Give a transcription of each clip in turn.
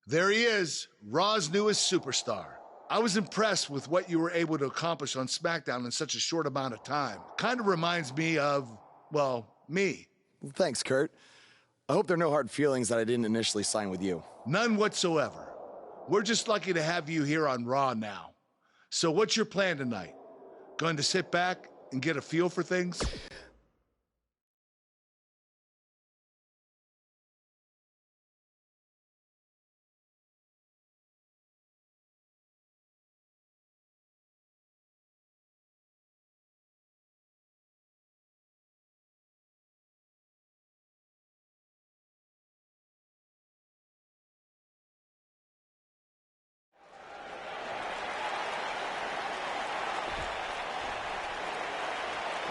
There he is, Raw's newest superstar. I was impressed with what you were able to accomplish on SmackDown in such a short amount of time. Kind of reminds me of, well, me. Well, thanks, Kurt. I hope there are no hard feelings that I didn't initially sign with you. None whatsoever. We're just lucky to have you here on Raw now. So what's your plan tonight? Going to sit back and get a feel for things?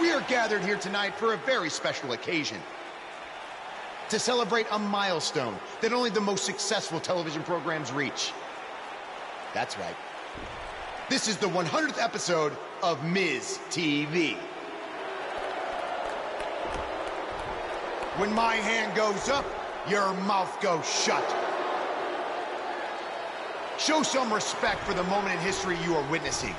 We are gathered here tonight for a very special occasion. To celebrate a milestone that only the most successful television programs reach. That's right. This is the 100th episode of Miz TV. When my hand goes up, your mouth goes shut. Show some respect for the moment in history you are witnessing.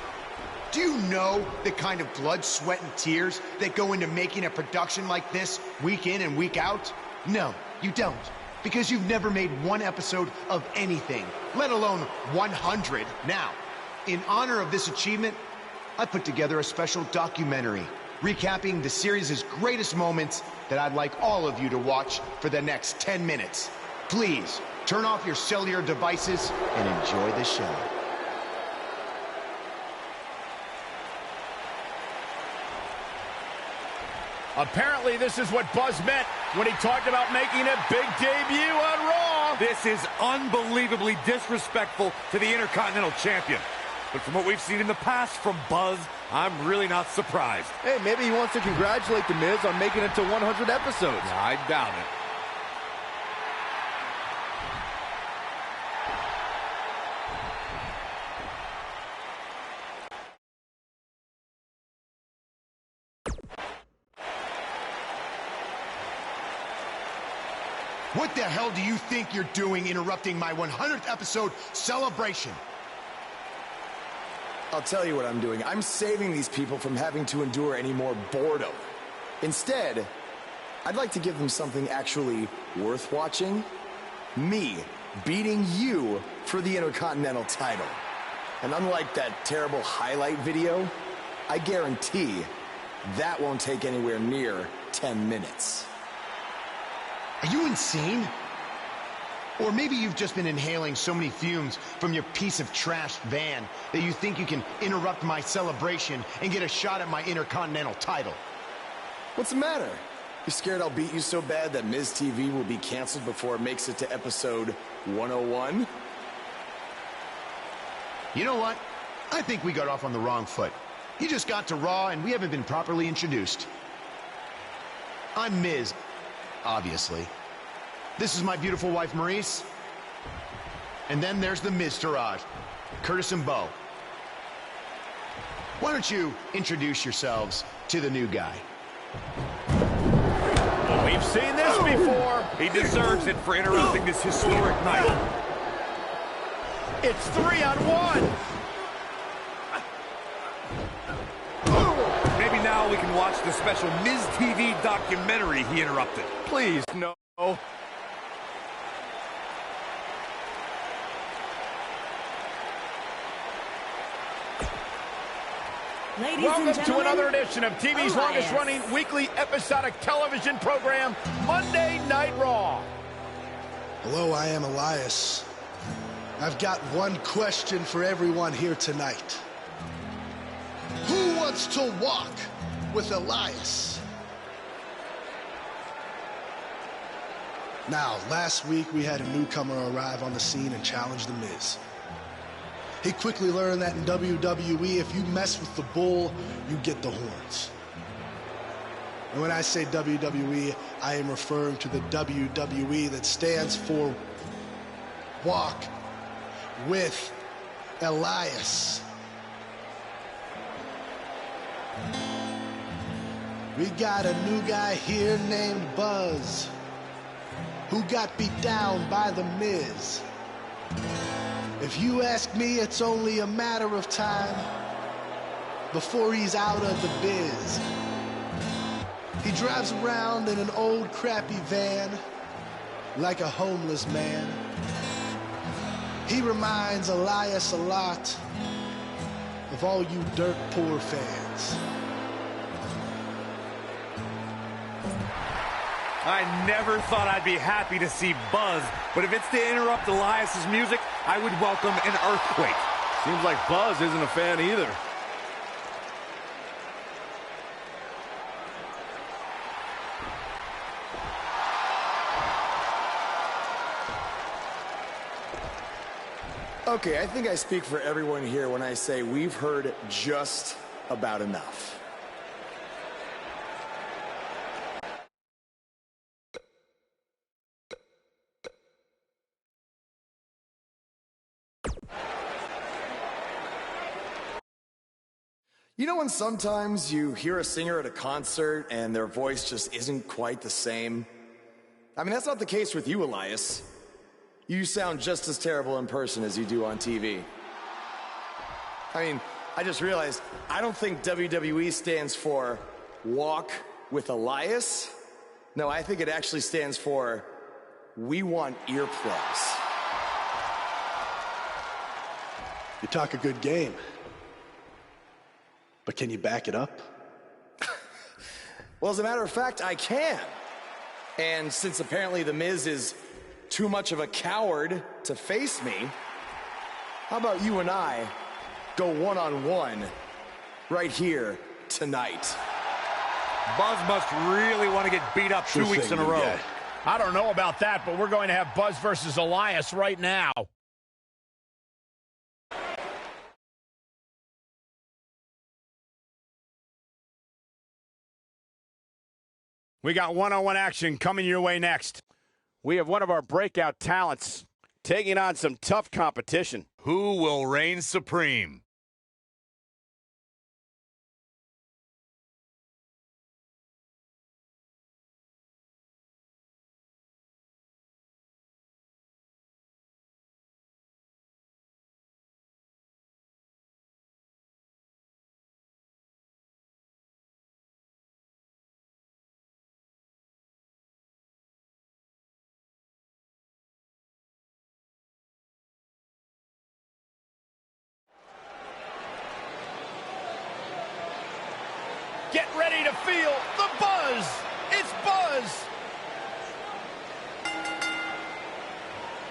Do you know the kind of blood, sweat, and tears that go into making a production like this week in and week out? No, you don't. Because you've never made one episode of anything, let alone 100. Now, in honor of this achievement, I put together a special documentary recapping the series' greatest moments that I'd like all of you to watch for the next 10 minutes. Please, turn off your cellular devices and enjoy the show. Apparently, this is what Buzz meant when he talked about making a big debut on Raw. This is unbelievably disrespectful to the Intercontinental Champion. But from what we've seen in the past from Buzz, I'm really not surprised. Hey, maybe he wants to congratulate The Miz on making it to 100 episodes. I doubt it. What the hell do you think you're doing interrupting my 100th episode celebration? I'll tell you what I'm doing. I'm saving these people from having to endure any more boredom. Instead, I'd like to give them something actually worth watching. Me beating you for the Intercontinental title. And unlike that terrible highlight video, I guarantee that won't take anywhere near 10 minutes. Are you insane? Or maybe you've just been inhaling so many fumes from your piece of trash van that you think you can interrupt my celebration and get a shot at my Intercontinental title. What's the matter? You scared I'll beat you so bad that Miz TV will be canceled before it makes it to episode 101? You know what? I think we got off on the wrong foot. You just got to Raw and we haven't been properly introduced. I'm Miz, obviously. This is my beautiful wife, Maurice. And then there's the Miztourage, Curtis and Bo. Why don't you introduce yourselves to the new guy? We've seen this before. He deserves it for interrupting this historic night. It's 3-on-1. Maybe now we can watch the special Miz TV documentary he interrupted. Please, no. Welcome to another edition of TV's longest-running weekly episodic television program, Monday Night Raw. Hello, I am Elias. I've got one question for everyone here tonight. Who wants to walk with Elias? Now, last week we had a newcomer arrive on the scene and challenge The Miz. He quickly learned that in WWE, if you mess with the bull, you get the horns. And when I say WWE, I am referring to the WWE that stands for Walk with Elias. We got a new guy here named Buzz, who got beat down by The Miz. If you ask me, it's only a matter of time before he's out of the biz. He drives around in an old crappy van like a homeless man. He reminds Elias a lot of all you dirt poor fans. I never thought I'd be happy to see Buzz, but if it's to interrupt Elias's music, I would welcome an earthquake. Seems like Buzz isn't a fan either. Okay, I think I speak for everyone here when I say we've heard just about enough. You know when sometimes you hear a singer at a concert and their voice just isn't quite the same? I mean, that's not the case with you, Elias. You sound just as terrible in person as you do on TV. I mean, I just realized I don't think WWE stands for Walk with Elias. No, I think it actually stands for We Want Earplugs. You talk a good game, but can you back it up? Well, as a matter of fact, I can. And since apparently The Miz is too much of a coward to face me, how about you and I go one-on-one right here tonight? Buzz must really want to get beat up 2 weeks in a row. I don't know about that, but we're going to have Buzz versus Elias right now. We got one-on-one action coming your way next. We have one of our breakout talents taking on some tough competition. Who will reign supreme? Get ready to feel the buzz. It's Buzz.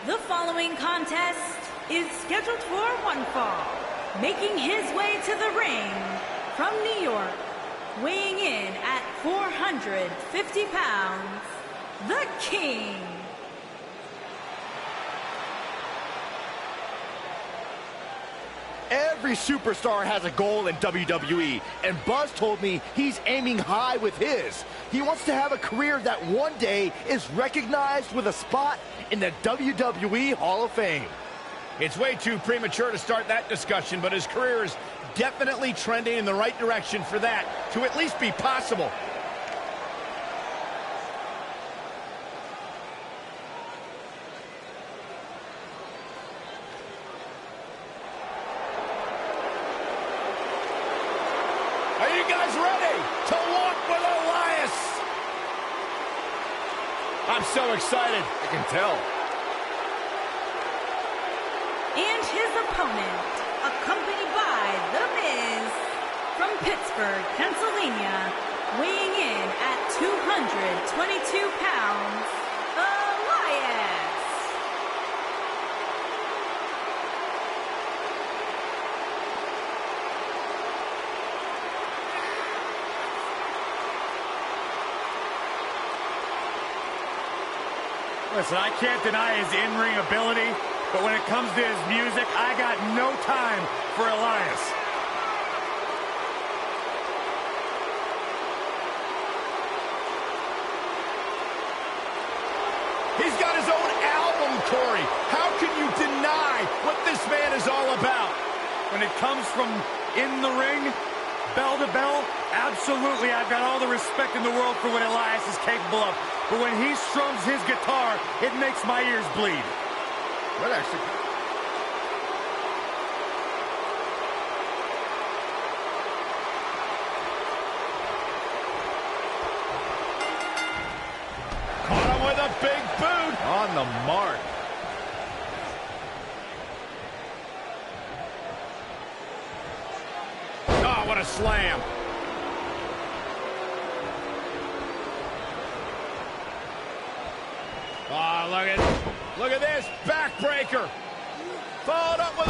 The following contest is scheduled for one fall. Making his way to the ring from New York, weighing in at 450 pounds, the King. Every superstar has a goal in WWE, and Buzz told me he's aiming high with his. He wants to have a career that one day is recognized with a spot in the WWE Hall of Fame. It's way too premature to start that discussion, but his career is definitely trending in the right direction for that to at least be possible. Are you guys ready to walk with Elias? I'm so excited. I can tell. And his opponent, accompanied by The Miz, from Pittsburgh, Pennsylvania, weighing in at 222 pounds, Elias. Listen, I can't deny his in-ring ability, but when it comes to his music, I got no time for Elias. He's got his own album, Corey. How can you deny what this man is all about? When it comes from in the ring, bell to bell, absolutely, I've got all the respect in the world for what Elias is capable of. But when he strums his guitar, it makes my ears bleed. That actually on the mark. Oh, what a slam. Oh, look at this. Backbreaker. Followed up with a...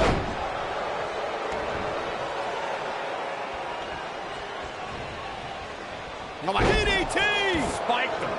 Oh my, DDT! Spiked him.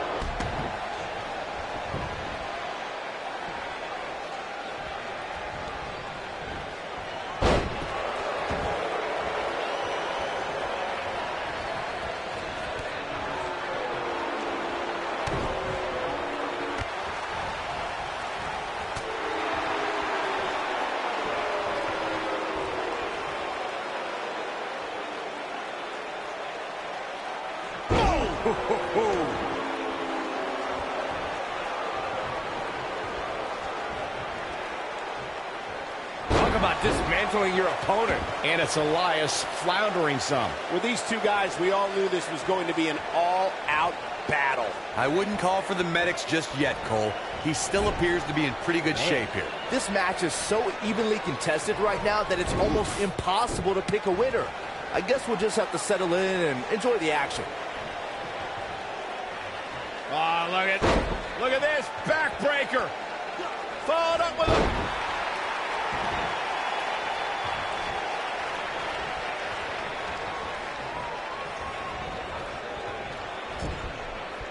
Talk about dismantling your opponent. And it's Elias floundering some. With these two guys, we all knew this was going to be an all-out battle. I wouldn't call for the medics just yet, Cole. He still appears to be in pretty good shape here. This match is so evenly contested right now that it's almost impossible to pick a winner. I guess we'll just have to settle in and enjoy the action. Oh, look at this. Backbreaker. Followed up with a...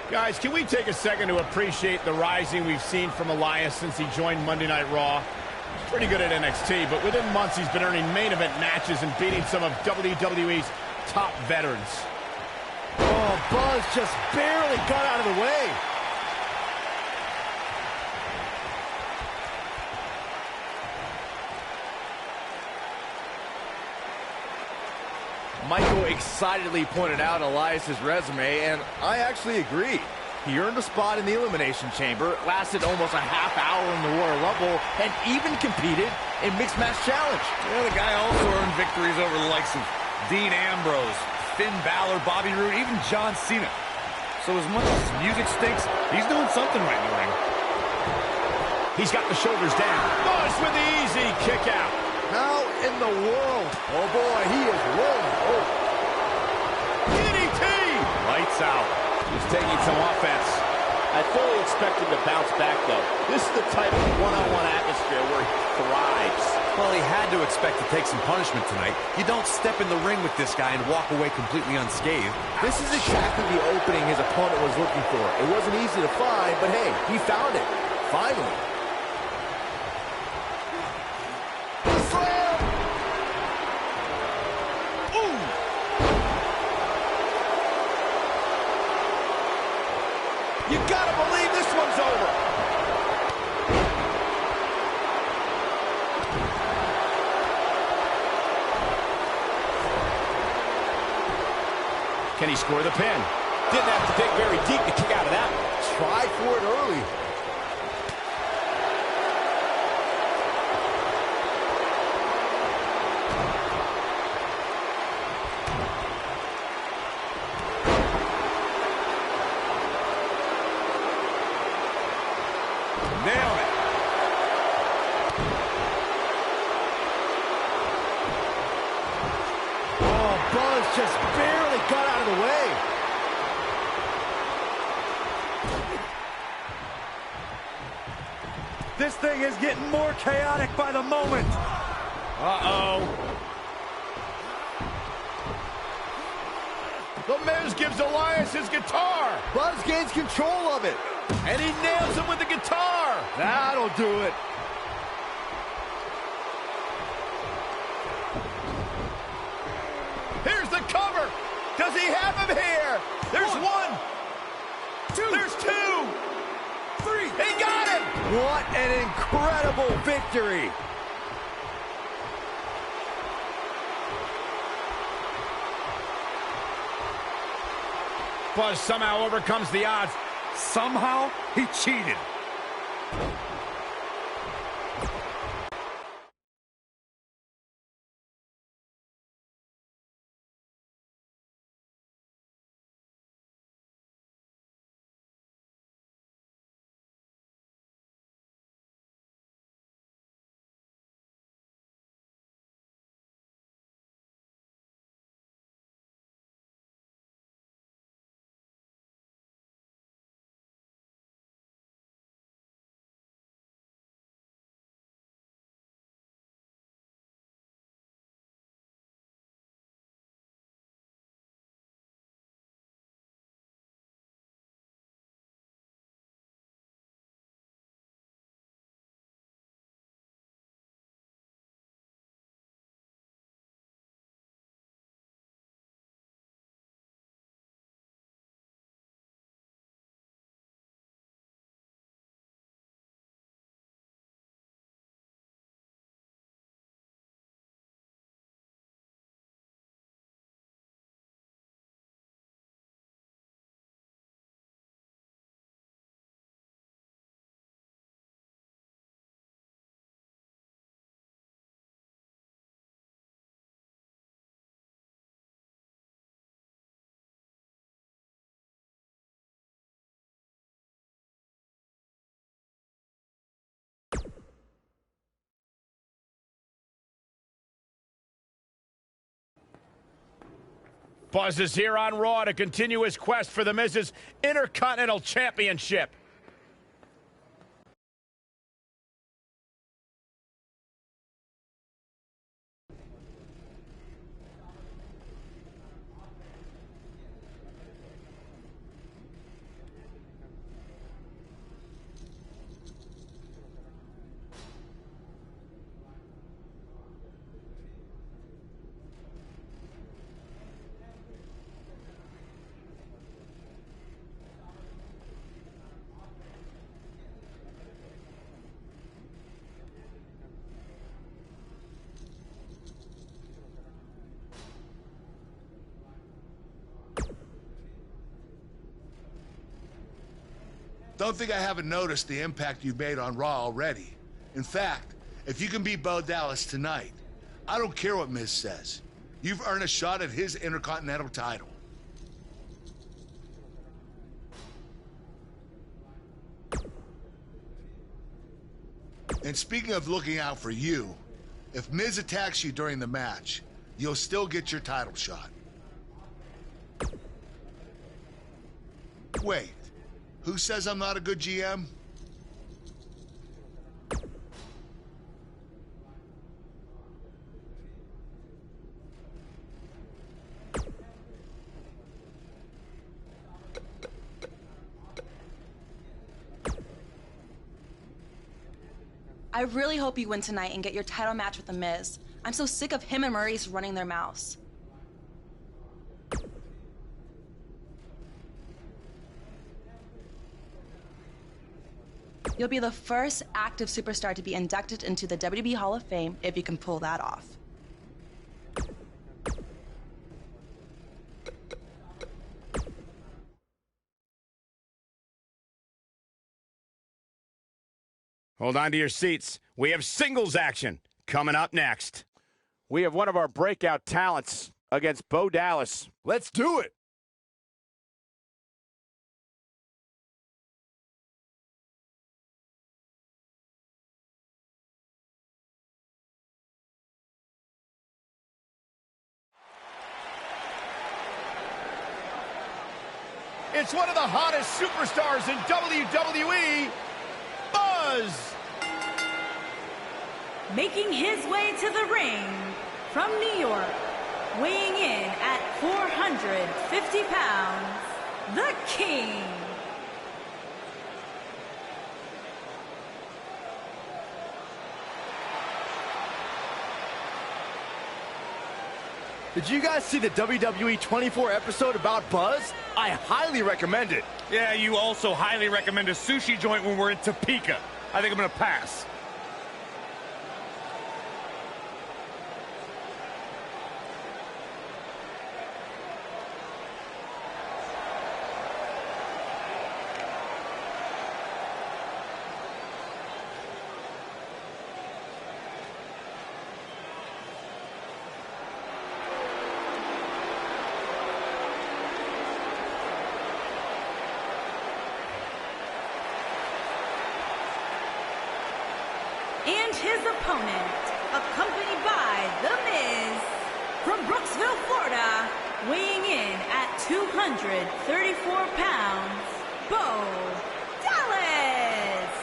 Guys, can we take a second to appreciate the rising we've seen from Elias since he joined Monday Night Raw? He's pretty good at NXT, but within months he's been earning main event matches and beating some of WWE's top veterans. Oh, Buzz just barely got out of the way. Michael excitedly pointed out Elias' resume, and I actually agree. He earned a spot in the Elimination Chamber, lasted almost a half hour in the Royal Rumble, and even competed in Mixed Match Challenge. Yeah, the guy also earned victories over the likes of Dean Ambrose, Finn Balor, Bobby Roode, even John Cena. So as much as his music stinks, he's doing something right in the ring. He's got the shoulders down. Buzz with the easy kick out. How in the world? Oh boy, he is rolling. Oh. DDT! Lights out. He's taking some offense. I fully expect him to bounce back, though. This is the type of one-on-one atmosphere where he thrives. Well, he had to expect to take some punishment tonight. You don't step in the ring with this guy and walk away completely unscathed. This is exactly the opening his opponent was looking for. It wasn't easy to find, but hey, he found it. Finally. Slam! Ooh! You gotta believe this one's over. Can he score the pin? Didn't have to dig very deep to kick out of that. Tried for it early. Nailed it. Oh, Buzz just barely got out of the way. This thing is getting more chaotic by the moment. Uh-oh. The Miz gives Elias his guitar. Buzz gains control of it. And he nails him with the guitar. That'll do it. Here's the cover. Does he have him here? There's one. Two. There's two. Three. He got him. What an incredible victory. Buzz somehow overcomes the odds. Somehow, he cheated. Buzz is here on Raw to continue his quest for the Miz's Intercontinental Championship. Don't think I haven't noticed the impact you've made on Raw already. In fact, if you can beat Bo Dallas tonight, I don't care what Miz says. You've earned a shot at his Intercontinental title. And speaking of looking out for you, if Miz attacks you during the match, you'll still get your title shot. Wait. Who says I'm not a good GM? I really hope you win tonight and get your title match with The Miz. I'm so sick of him and Maurice running their mouths. You'll be the first active superstar to be inducted into the WWE Hall of Fame if you can pull that off. Hold on to your seats. We have singles action coming up next. We have one of our breakout talents against Bo Dallas. Let's do it! It's one of the hottest superstars in WWE, Buzz! Making his way to the ring from New York, weighing in at 450 pounds, the King. Did you guys see the WWE 24 episode about Buzz? I highly recommend it. Yeah, you also highly recommend a sushi joint when we're in Topeka. I think I'm going to pass. And his opponent, accompanied by The Miz, from Brooksville, Florida, weighing in at 234 pounds, Bo Dallas.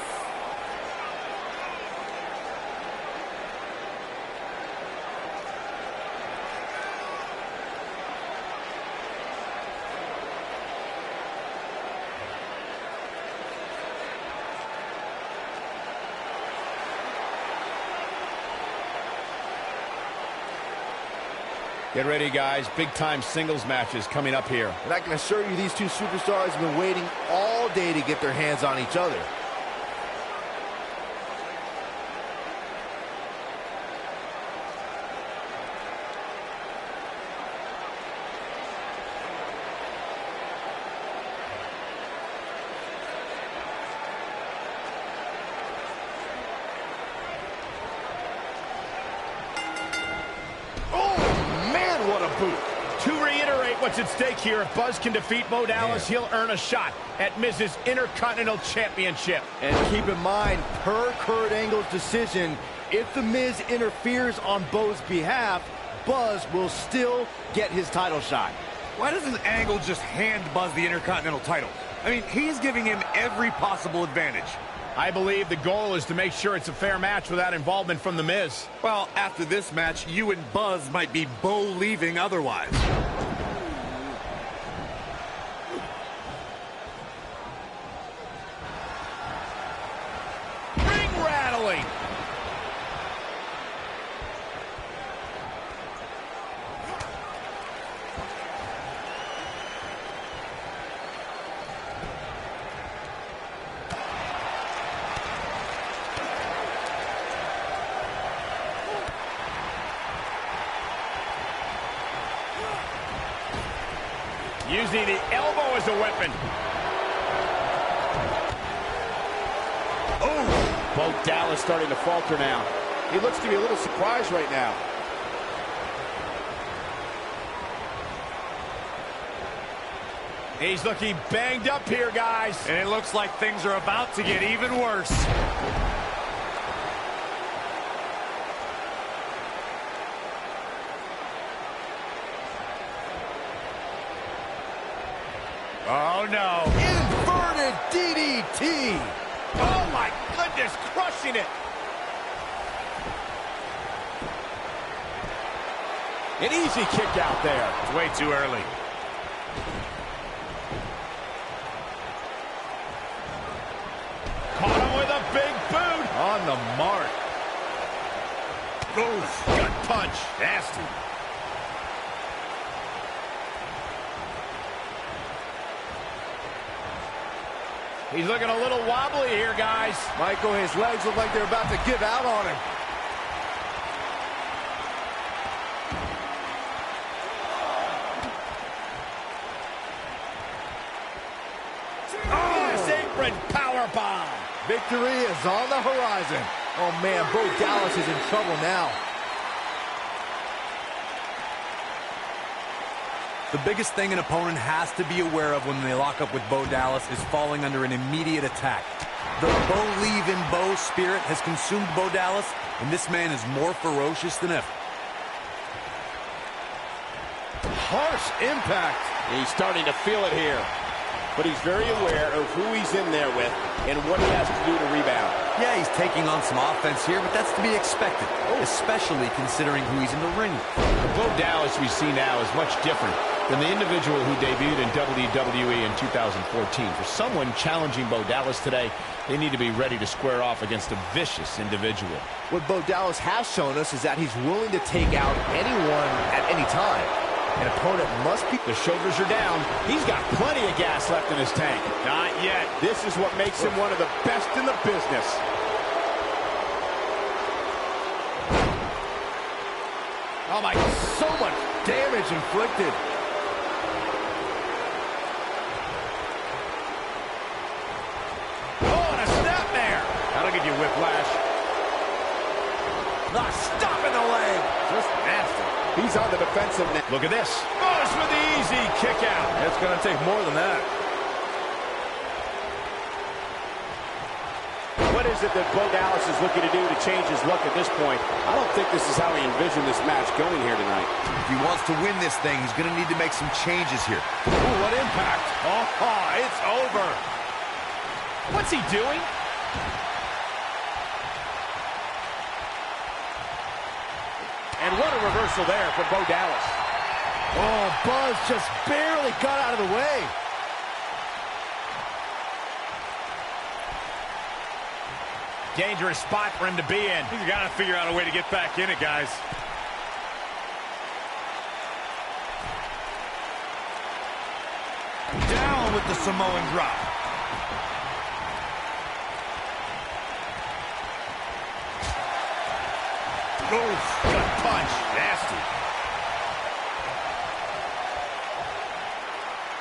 Get ready, guys. Big-time singles matches coming up here. And I can assure you these two superstars have been waiting all day to get their hands on each other. To reiterate what's at stake here, if Buzz can defeat Bo Dallas, he'll earn a shot at Miz's Intercontinental Championship. And keep in mind, per Kurt Angle's decision, if The Miz interferes on Bo's behalf, Buzz will still get his title shot. Why doesn't Angle just hand Buzz the Intercontinental title? I mean, he's giving him every possible advantage. I believe the goal is to make sure it's a fair match without involvement from The Miz. Well, after this match, you and Buzz might be leaving otherwise. Ring rattling. Using the elbow as a weapon. Oh! Bo Dallas starting to falter now. He looks to be a little surprised right now. He's looking banged up here, guys. And it looks like things are about to get even worse. Oh, no. Inverted DDT. Oh, my goodness, crushing it. An easy kick out there. It's way too early. Caught him with a big boot. On the mark. Oof, gut punch. Nasty. He's looking a little wobbly here, guys. Michael, his legs look like they're about to give out on him. Yes, apron powerbomb. Victory is on the horizon. Oh, man, Bo Dallas is in trouble now. The biggest thing an opponent has to be aware of when they lock up with Bo Dallas is falling under an immediate attack. The Bo spirit has consumed Bo Dallas, and this man is more ferocious than ever. Harsh impact. He's starting to feel it here. But he's very aware of who he's in there with and what he has to do to rebound. Yeah, he's taking on some offense here, but that's to be expected, especially considering who he's in the ring with. The Bo Dallas we see now is much different than the individual who debuted in WWE in 2014. For someone challenging Bo Dallas today, they need to be ready to square off against a vicious individual. What Bo Dallas has shown us is that he's willing to take out anyone at any time. An opponent must be... The shoulders are down. He's got plenty of gas left in his tank. Not yet. This is what makes him one of the best in the business. Oh, my... So much damage inflicted. Oh, and a snapmare. That'll give you whiplash. Not stopping the leg. Just nasty. He's on the defensive now. Look at this. Goes with the easy kick out. It's going to take more than that. What is it that Bo Dallas is looking to do to change his luck at this point? I don't think this is how he envisioned this match going here tonight. If he wants to win this thing, he's going to need to make some changes here. Ooh, what impact. Oh, it's over. What's he doing? And what a reversal there from Bo Dallas. Oh, Buzz just barely got out of the way. Dangerous spot for him to be in. He's got to figure out a way to get back in it, guys. Down with the Samoan drop. Oof, gut punch. Nasty.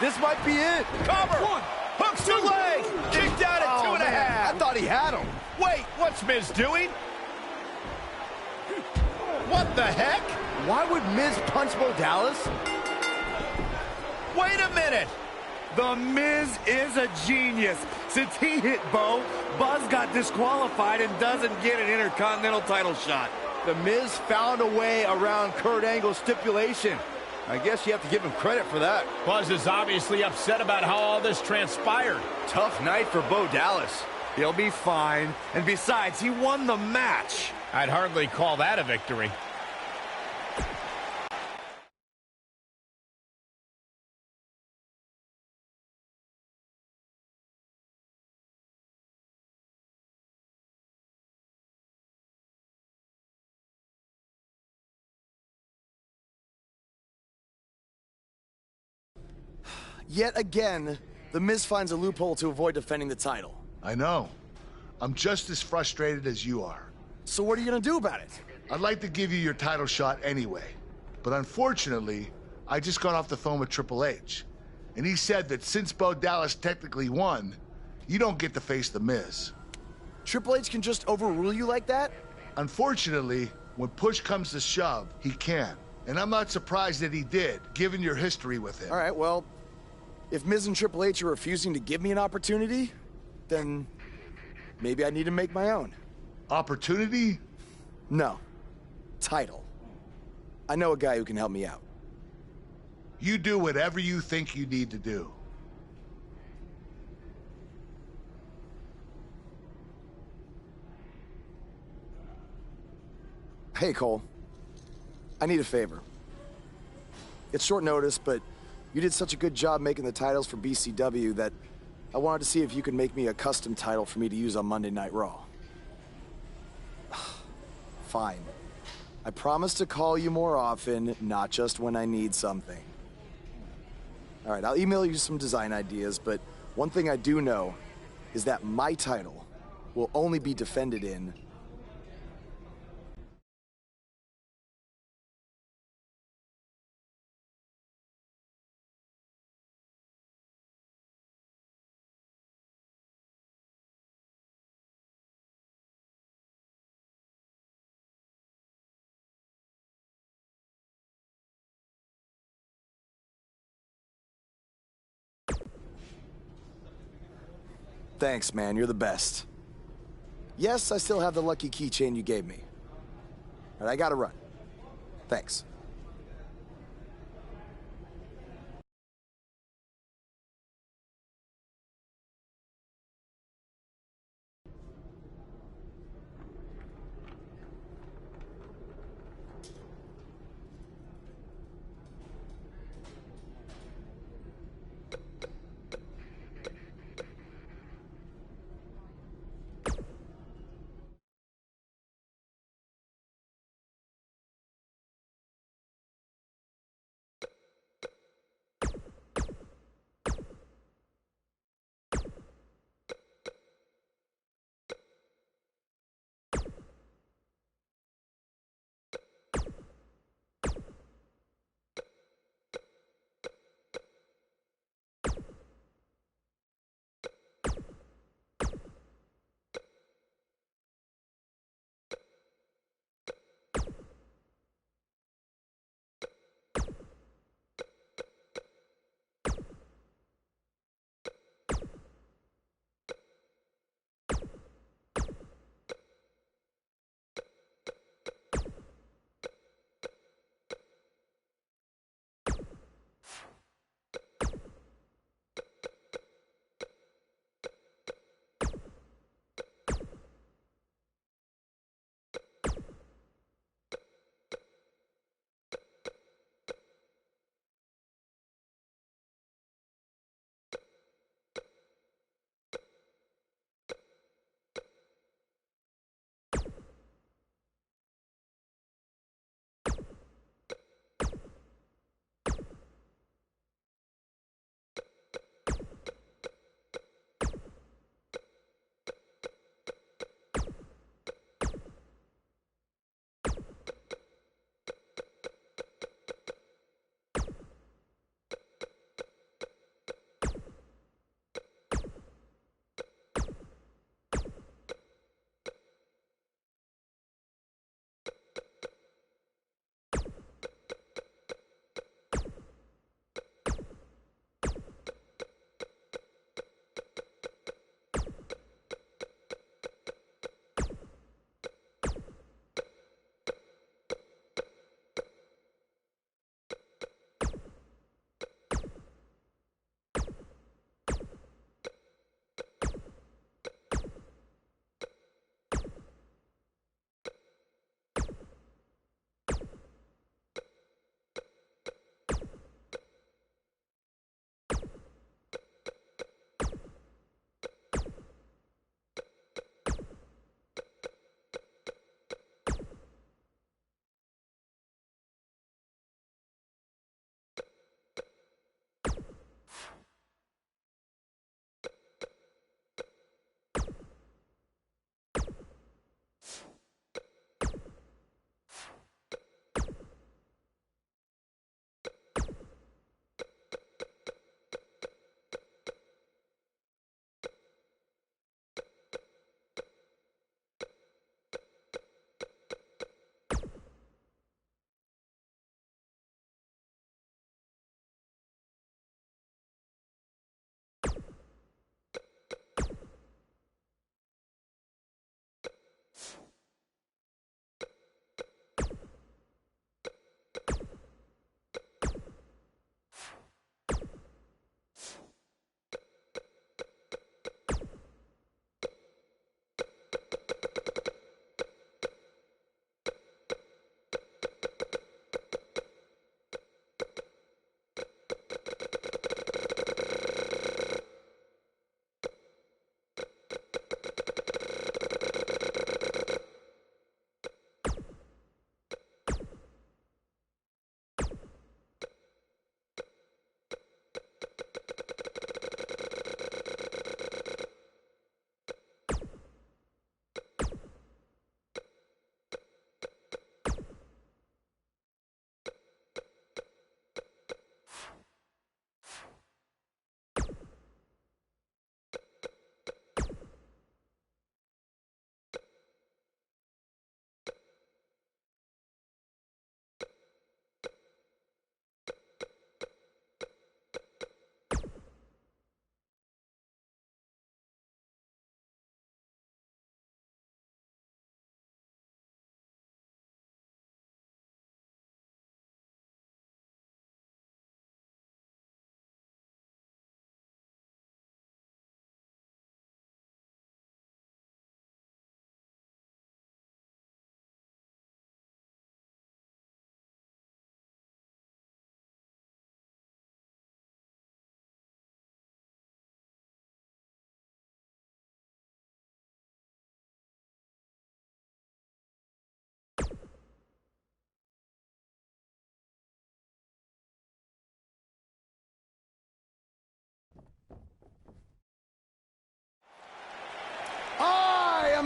This might be it. Cover. One. Hooks to leg. Kicked out at 2.5. I thought he had him. Wait, what's Miz doing? What the heck? Why would Miz punch Bo Dallas? Wait a minute. The Miz is a genius. Since he hit Bo, Buzz got disqualified and doesn't get an Intercontinental title shot. The Miz found a way around Kurt Angle's stipulation. I guess you have to give him credit for that. Buzz is obviously upset about how all this transpired. Tough night for Bo Dallas. He'll be fine. And besides, he won the match. I'd hardly call that a victory. Yet again, The Miz finds a loophole to avoid defending the title. I know. I'm just as frustrated as you are. So what are you gonna do about it? I'd like to give you your title shot anyway. But unfortunately, I just got off the phone with Triple H. And he said that since Bo Dallas technically won, you don't get to face The Miz. Triple H can just overrule you like that? Unfortunately, when push comes to shove, he can. And I'm not surprised that he did, given your history with him. All right, well, if Miz and Triple H are refusing to give me an opportunity, then maybe I need to make my own. Opportunity? No. Title. I know a guy who can help me out. You do whatever you think you need to do. Hey, Cole. I need a favor. It's short notice, but you did such a good job making the titles for BCW that I wanted to see if you could make me a custom title for me to use on Monday Night Raw. Fine. I promise to call you more often, not just when I need something. All right, I'll email you some design ideas, but one thing I do know is that my title will only be defended in Thanks, man. You're the best. Yes, I still have the lucky keychain you gave me. All right, I gotta run. Thanks.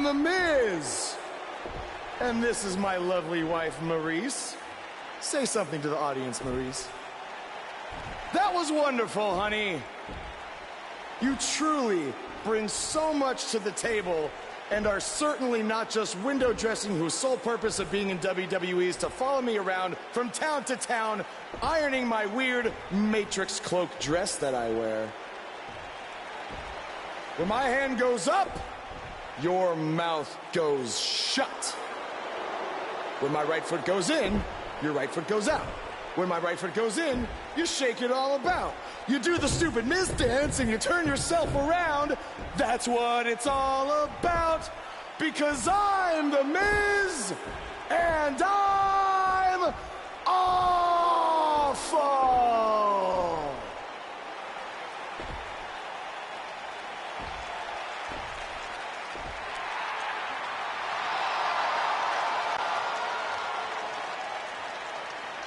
The Miz. And this is my lovely wife, Maurice. Say something to the audience, Maurice. That was wonderful, honey. You truly bring so much to the table and are certainly not just window dressing whose sole purpose of being in WWE is to follow me around from town to town, ironing my weird Matrix cloak dress that I wear. When my hand goes up, your mouth goes shut. When my right foot goes in, your right foot goes out. When my right foot goes in, you shake it all about. You do the stupid Miz dance and you turn yourself around. That's what it's all about. Because I'm the Miz, and I'm awful.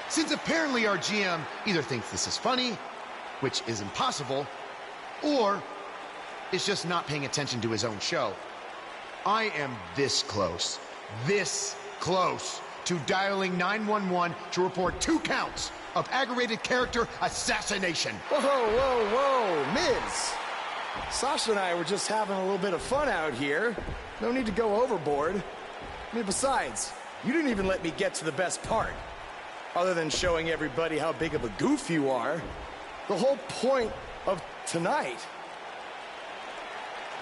Since apparently our GM either thinks this is funny, which is impossible, or is just not paying attention to his own show, I am this close to dialing 911 to report 2 counts of aggravated character assassination. Whoa, Miz. Sasha and I were just having a little bit of fun out here. No need to go overboard. I mean, besides, you didn't even let me get to the best part. Other than showing everybody how big of a goof you are, the whole point of tonight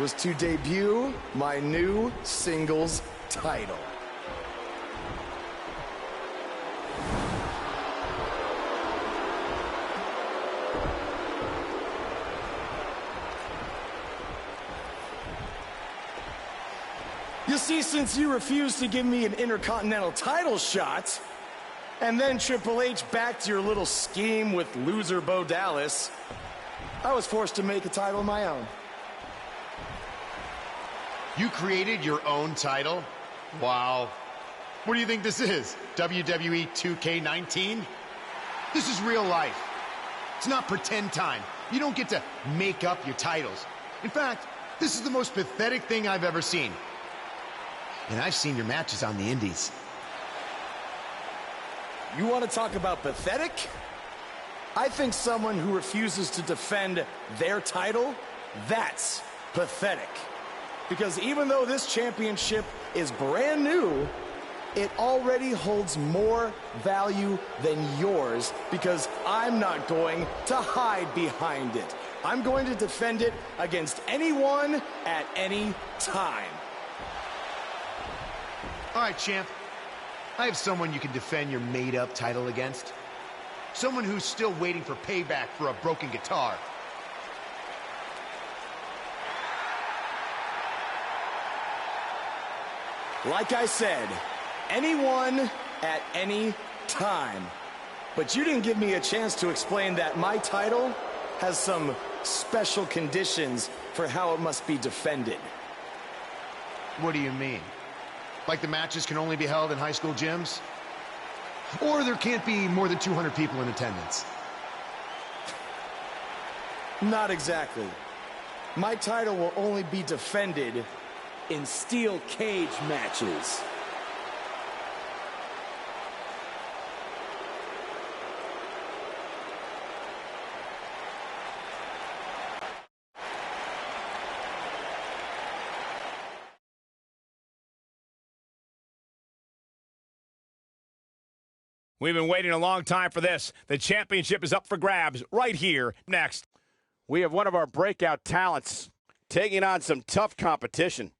was to debut my new singles title. You see, since you refused to give me an Intercontinental title shot, and then Triple H backed your little scheme with loser Bo Dallas, I was forced to make a title of my own. You created your own title? Wow. What do you think this is? WWE 2K19? This is real life. It's not pretend time. You don't get to make up your titles. In fact, this is the most pathetic thing I've ever seen. And I've seen your matches on the indies. You want to talk about pathetic? I think someone who refuses to defend their title, that's pathetic. Because even though this championship is brand new, it already holds more value than yours because I'm not going to hide behind it. I'm going to defend it against anyone at any time. All right, champ. I have someone you can defend your made-up title against. Someone who's still waiting for payback for a broken guitar. Like I said, anyone at any time. But you didn't give me a chance to explain that my title has some special conditions for how it must be defended. What do you mean? Like the matches can only be held in high school gyms? Or there can't be more than 200 people in attendance? Not exactly. My title will only be defended in steel cage matches. We've been waiting a long time for this. The championship is up for grabs right here. Next, we have one of our breakout talents taking on some tough competition.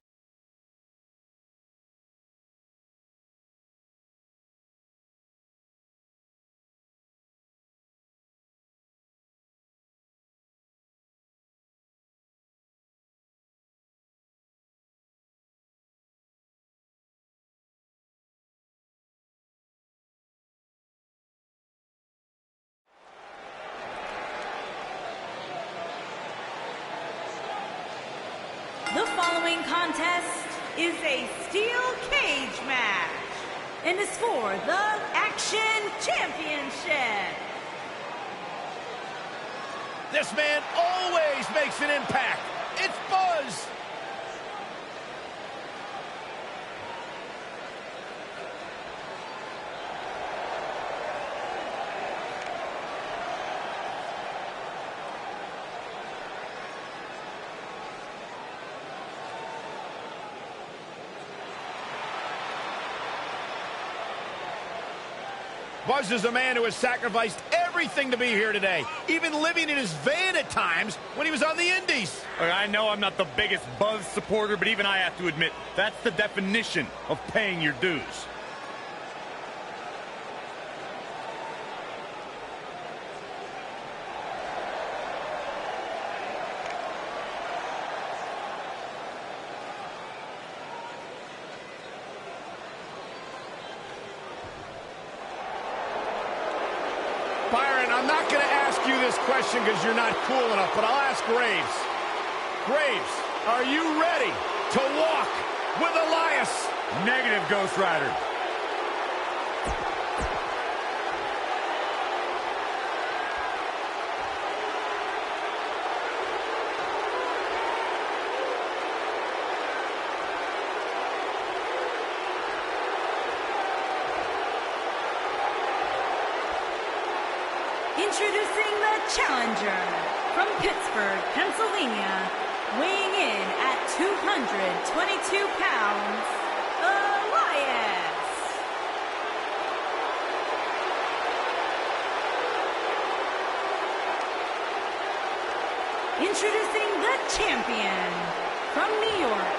The following contest is a steel cage match and is for the Action Championship. This man always makes an impact. It's Buzz. Buzz is a man who has sacrificed everything to be here today, even living in his van at times when he was on the Indies. I know I'm not the biggest Buzz supporter, but even I have to admit, that's the definition of paying your dues. Byron, I'm not going to ask you this question because you're not cool enough, but I'll ask Graves. Graves, are you ready to walk with Elias? Negative, Ghost Rider. Introducing the challenger from Pittsburgh, Pennsylvania, weighing in at 222 pounds, Elias. Introducing the champion from New York.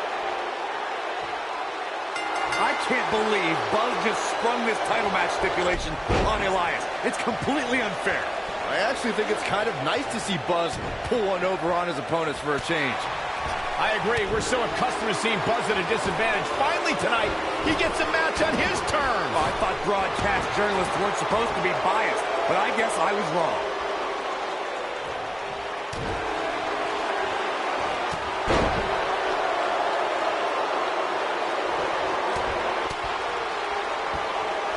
I can't believe Buzz just sprung this title match stipulation on Elias. It's completely unfair. I actually think it's kind of nice to see Buzz pull one over on his opponents for a change. I agree. We're so accustomed to seeing Buzz at a disadvantage. Finally tonight, he gets a match on his terms. Oh, I thought broadcast journalists weren't supposed to be biased, but I guess I was wrong.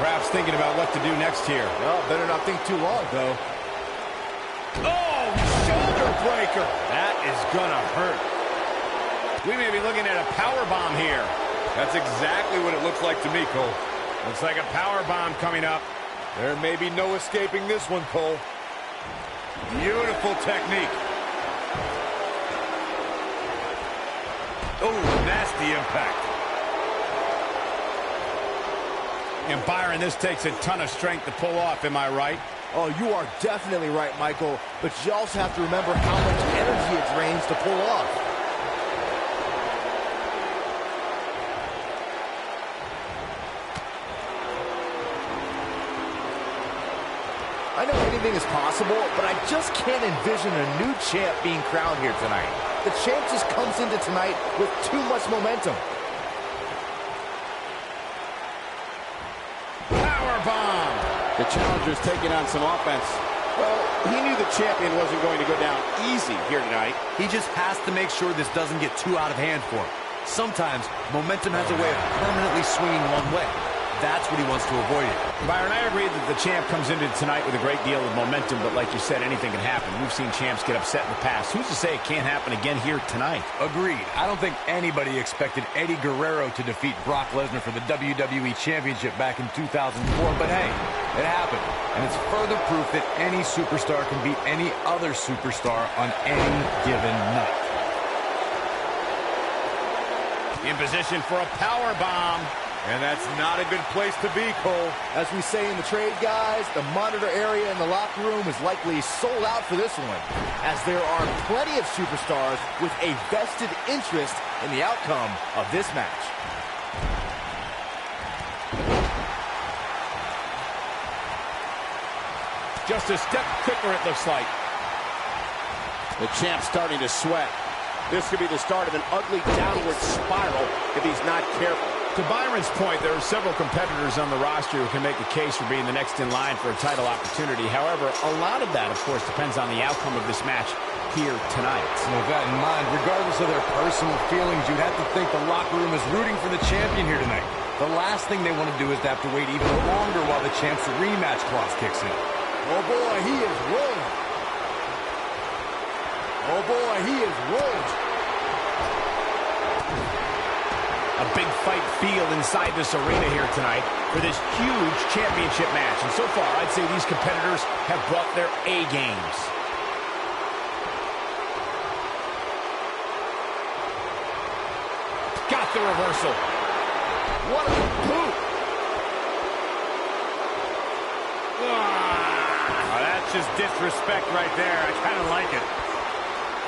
Perhaps thinking about what to do next here. Well, better not think too long, though. Oh, shoulder breaker. That is gonna hurt. We may be looking at a power bomb here. That's exactly what it looks like to me, Cole. Looks like a power bomb coming up. There may be no escaping this one, Cole. Beautiful technique. Oh, nasty impact. And Byron, this takes a ton of strength to pull off, am I right? Oh, you are definitely right, Michael. But you also have to remember how much energy it drains to pull off. I know anything is possible, but I just can't envision a new champ being crowned here tonight. The champ just comes into tonight with too much momentum. Bomb. The challenger's taking on some offense. Well, he knew the champion wasn't going to go down easy here tonight. He just has to make sure this doesn't get too out of hand for him. Sometimes momentum has a way of permanently swinging one way. That's what he wants to avoid it. Byron, I agree that the champ comes into tonight with a great deal of momentum, but like you said, anything can happen. We've seen champs get upset in the past. Who's to say it can't happen again here tonight? Agreed. I don't think anybody expected Eddie Guerrero to defeat Brock Lesnar for the WWE Championship back in 2004, but hey, it happened. And it's further proof that any superstar can beat any other superstar on any given night. In position for a power bomb. And that's not a good place to be, Cole. As we say in the trade, guys, the monitor area in the locker room is likely sold out for this one, as there are plenty of superstars with a vested interest in the outcome of this match. Just a step quicker, it looks like. The champ's starting to sweat. This could be the start of an ugly downward spiral if he's not careful. To Byron's point, there are several competitors on the roster who can make a case for being the next in line for a title opportunity. However, a lot of that, of course, depends on the outcome of this match here tonight. So with that in mind, regardless of their personal feelings, you'd have to think the locker room is rooting for the champion here tonight. The last thing they want to do is to have to wait even longer while the champ's rematch clause kicks in. Oh boy, he is rolling. Oh boy, he is rolling. A big fight field inside this arena here tonight for this huge championship match. And so far, I'd say these competitors have brought their A games. Got the reversal. What a boot. Oh, that's just disrespect right there. I kind of like it.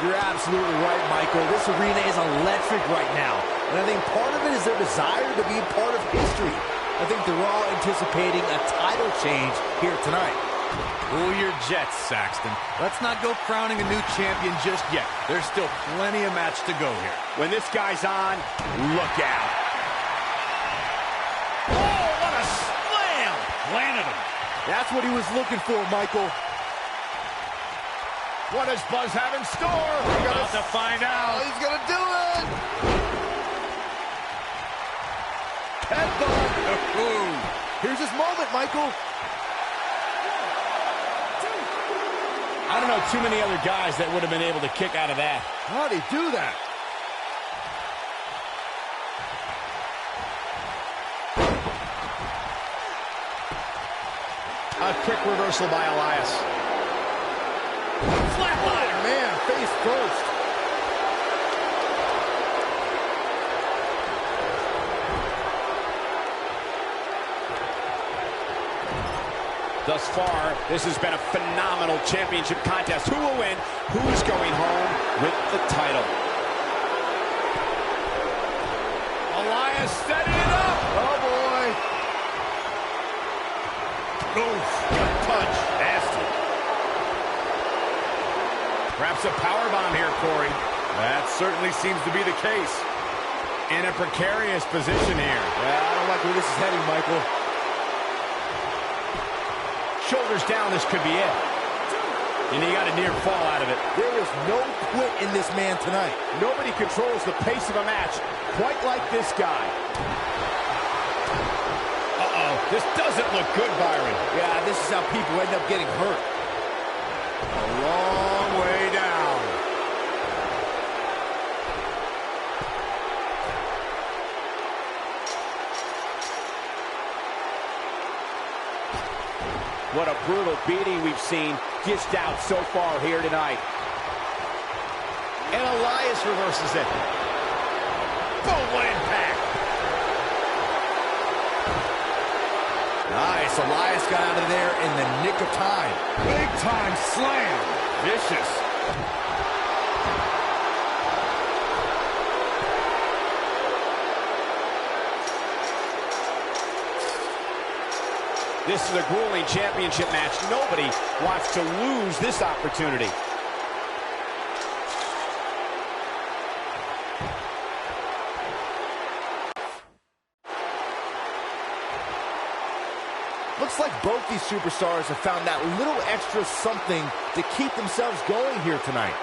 You're absolutely right, Michael. This arena is electric right now. And I think part of it is their desire to be part of history. I think they're all anticipating a title change here tonight. Cool your jets, Saxton. Let's not go crowning a new champion just yet. There's still plenty of match to go here. When this guy's on, look out. Oh, what a slam! Planted him. That's what he was looking for, Michael. What does Buzz have in store? We're about to find out. He's gonna do it! Ooh. Here's his moment, Michael. I don't know too many other guys that would have been able to kick out of that. How'd he do that? A quick reversal by Elias. Flatliner, man, face first. Thus far, this has been a phenomenal championship contest. Who will win? Who's going home with the title? Elias setting it up. Oh, boy. Oof, gut punch. Nasty. Perhaps a powerbomb here, Corey. That certainly seems to be the case. In a precarious position here. Yeah, I don't like where this is heading, Michael. Shoulders down, this could be it. And he got a near fall out of it. There is no quit in this man tonight. Nobody controls the pace of a match quite like this guy. Uh-oh, this doesn't look good, Byron. Yeah, this is how people end up getting hurt. A long way down. What a brutal beating we've seen dished out so far here tonight. And Elias reverses it. Boom, what impact. Nice, Elias got out of there in the nick of time. Big time slam. Vicious. This is a grueling championship match. Nobody wants to lose this opportunity. Looks like both these superstars have found that little extra something to keep themselves going here tonight.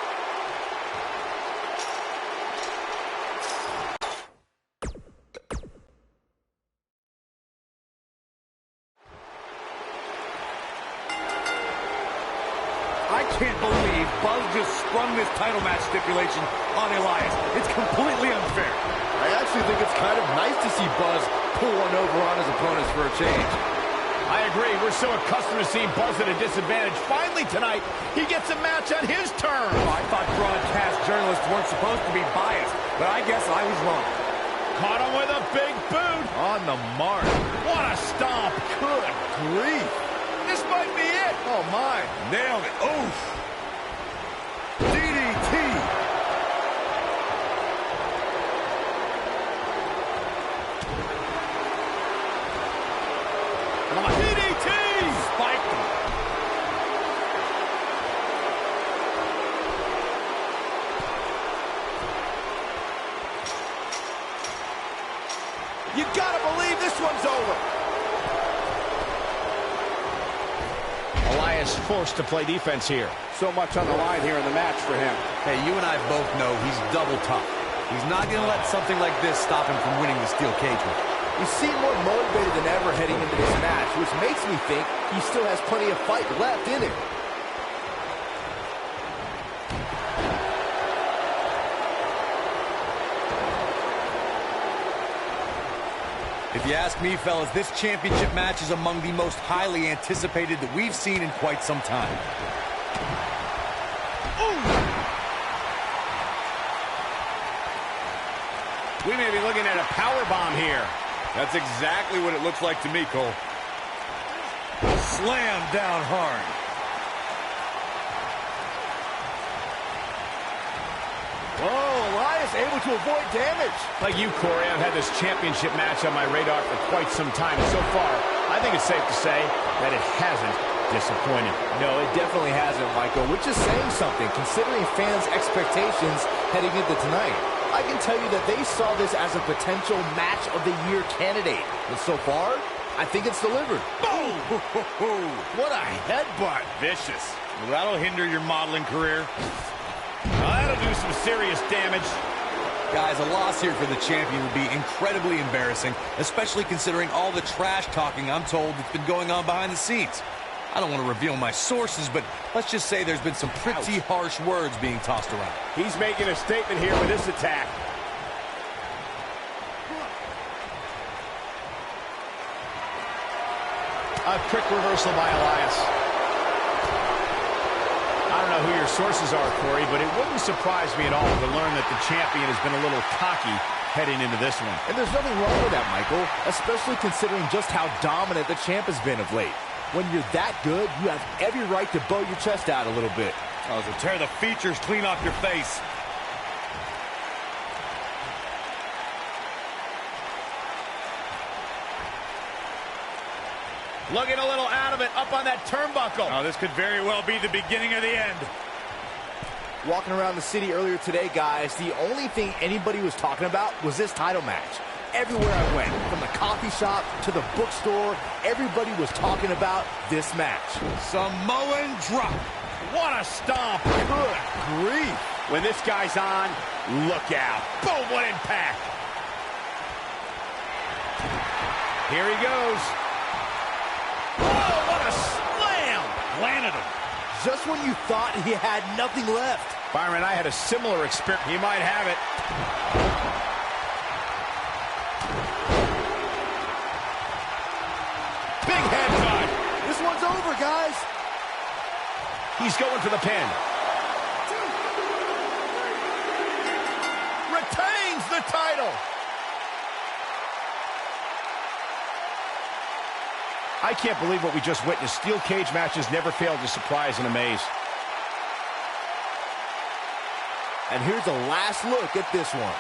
I can't believe Buzz just sprung this title match stipulation on Elias. It's completely unfair. I actually think it's kind of nice to see Buzz pull one over on his opponents for a change. I agree. We're so accustomed to seeing Buzz at a disadvantage. Finally tonight, he gets a match on his terms. Oh, I thought broadcast journalists weren't supposed to be biased, but I guess I was wrong. Caught him with a big boot. On the mark. What a stomp. Good grief. This might be it. Oh, my. Nailed it. Oof. DDT. DDT. Spiked him. You gotta believe this one's over. Elias forced to play defense here. So much on the line here in the match for him. Hey, you and I both know he's double tough. He's not going to let something like this stop him from winning the steel cage match. He seemed more motivated than ever heading into this match, which makes me think he still has plenty of fight left in him. If you ask me, fellas, this championship match is among the most highly anticipated that we've seen in quite some time. We may be looking at a powerbomb here. That's exactly what it looks like to me, Cole. Slam down hard. Oh, Elias able to avoid damage. Like you, Corey, I've had this championship match on my radar for quite some time. And so far, I think it's safe to say that it hasn't disappointed. No, it definitely hasn't, Michael, which is saying something, considering fans' expectations heading into tonight. I can tell you that they saw this as a potential match of the year candidate. And so far, I think it's delivered. Boom! What a headbutt. Vicious. Well, that'll hinder your modeling career. That'll do some serious damage. Guys, a loss here for the champion would be incredibly embarrassing, especially considering all the trash talking I'm told that's been going on behind the scenes. I don't want to reveal my sources, but let's just say there's been some pretty harsh words being tossed around. He's making a statement here with this attack. A quick reversal by Elias. I don't know who your sources are, Corey, but it wouldn't surprise me at all to learn that the champion has been a little cocky heading into this one. And there's nothing wrong with that, Michael, especially considering just how dominant the champ has been of late. When you're that good, you have every right to bow your chest out a little bit. Oh, so tear the features clean off your face. Looking a little out of it, up on that turnbuckle. Oh, this could very well be the beginning of the end. Walking around the city earlier today, guys, the only thing anybody was talking about was this title match. Everywhere I went, from the coffee shop to the bookstore, everybody was talking about this match. Samoan drop. What a stomp. Good grief. When this guy's on, look out. Boom, what impact. Here he goes. Oh, what a slam. Landed him. Just when you thought he had nothing left. Byron, I had a similar experience. He might have it. Big headbutt. This one's over, guys. He's going for the pin. Retains the title. I can't believe what we just witnessed. Steel cage matches never fail to surprise and amaze. And here's a last look at this one.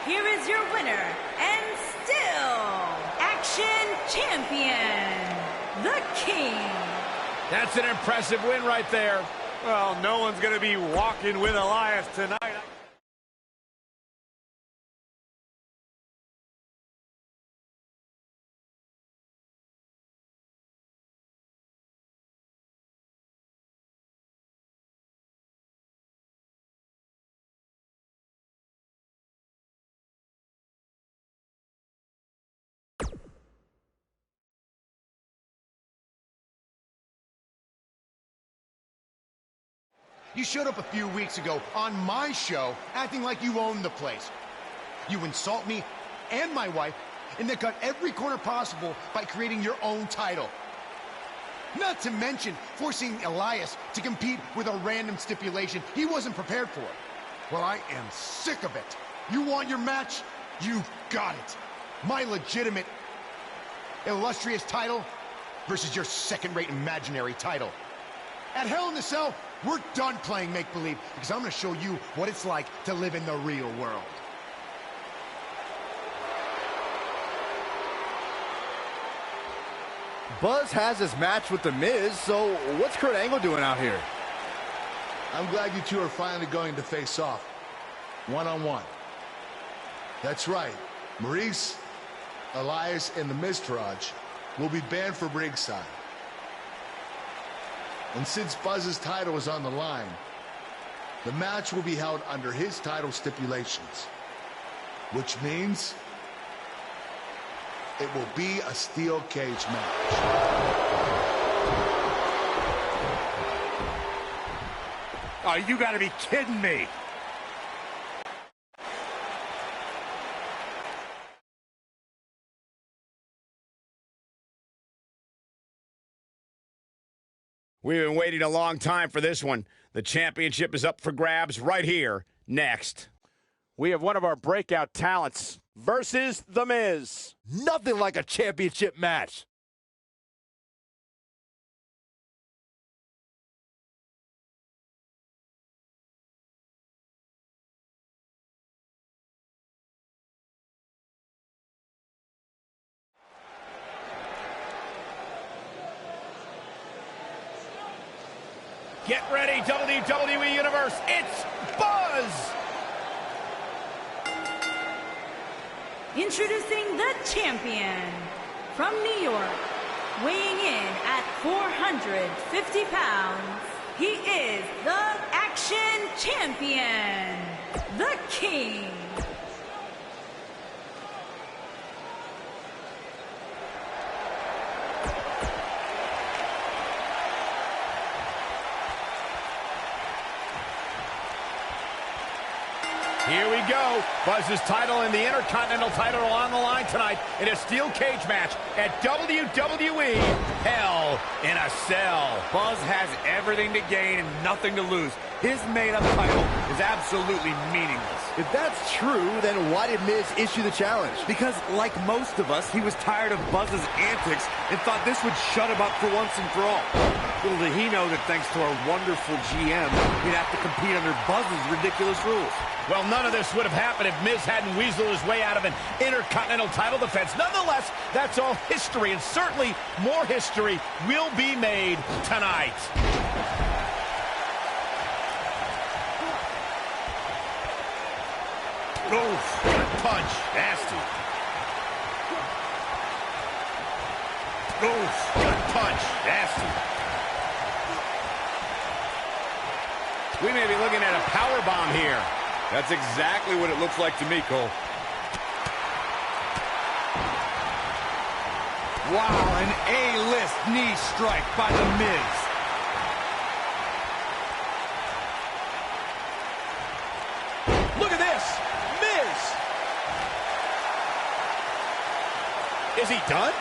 Here is your winner, and still Action Champion, the King. That's an impressive win right there. Well, no one's going to be walking with Elias tonight. You showed up a few weeks ago on my show acting like you owned the place. You insult me and my wife and then cut every corner possible by creating your own title. Not to mention forcing Elias to compete with a random stipulation he wasn't prepared for. Well, I am sick of it. You want your match? You've got it. My legitimate, illustrious title versus your second-rate imaginary title. At Hell in the Cell, we're done playing make-believe because I'm going to show you what it's like to live in the real world. Buzz has his match with The Miz, so what's Kurt Angle doing out here? I'm glad you two are finally going to face off, one-on-one. That's right, Maurice, Elias, and the Miztourage will be banned from ringside. And since Buzz's title is on the line, the match will be held under his title stipulations, which means it will be a steel cage match. Oh, you gotta be kidding me. We've been waiting a long time for this one. The championship is up for grabs right here, next. We have one of our breakout talents versus The Miz. Nothing like a championship match. Get ready, WWE Universe. It's Buzz! Introducing the champion from New York, weighing in at 450 pounds, he is the Action Champion, the King. Here we go. Buzz's title and the Intercontinental title are on the line tonight in a steel cage match at WWE Hell in a Cell. Buzz has everything to gain and nothing to lose. His made-up title is absolutely meaningless. If that's true, then why did Miz issue the challenge? Because, like most of us, he was tired of Buzz's antics and thought this would shut him up for once and for all. Little did he know that thanks to our wonderful GM, he'd have to compete under Buzz's ridiculous rules. Well, none of this would have happened if Miz hadn't weaseled his way out of an Intercontinental title defense. Nonetheless, that's all history, and certainly more history will be made tonight. Oof, good punch. Nasty. Oof, good punch. Nasty. We may be looking at a powerbomb here. That's exactly what it looks like to me, Cole. Wow, an A-list knee strike by The Miz. Look at this. Miz. Is he done?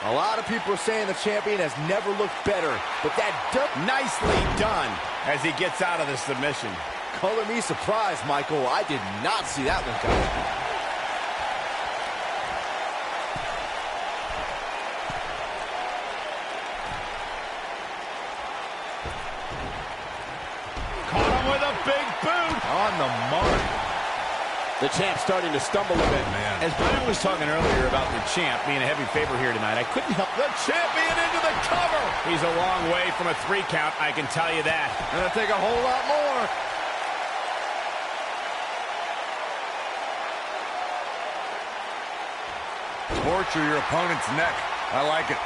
A lot of people are saying the champion has never looked better, but that nicely done as he gets out of the submission. Color me surprised, Michael. I did not see that one coming. Caught him with a big boot. On the mark. The champ's starting to stumble a bit, man. As Brian was talking earlier about the champ being a heavy favorite here tonight, I couldn't help the champion into the cover. He's a long way from a 3 count, I can tell you that. Gonna take a whole lot more. Torture your opponent's neck. I like it.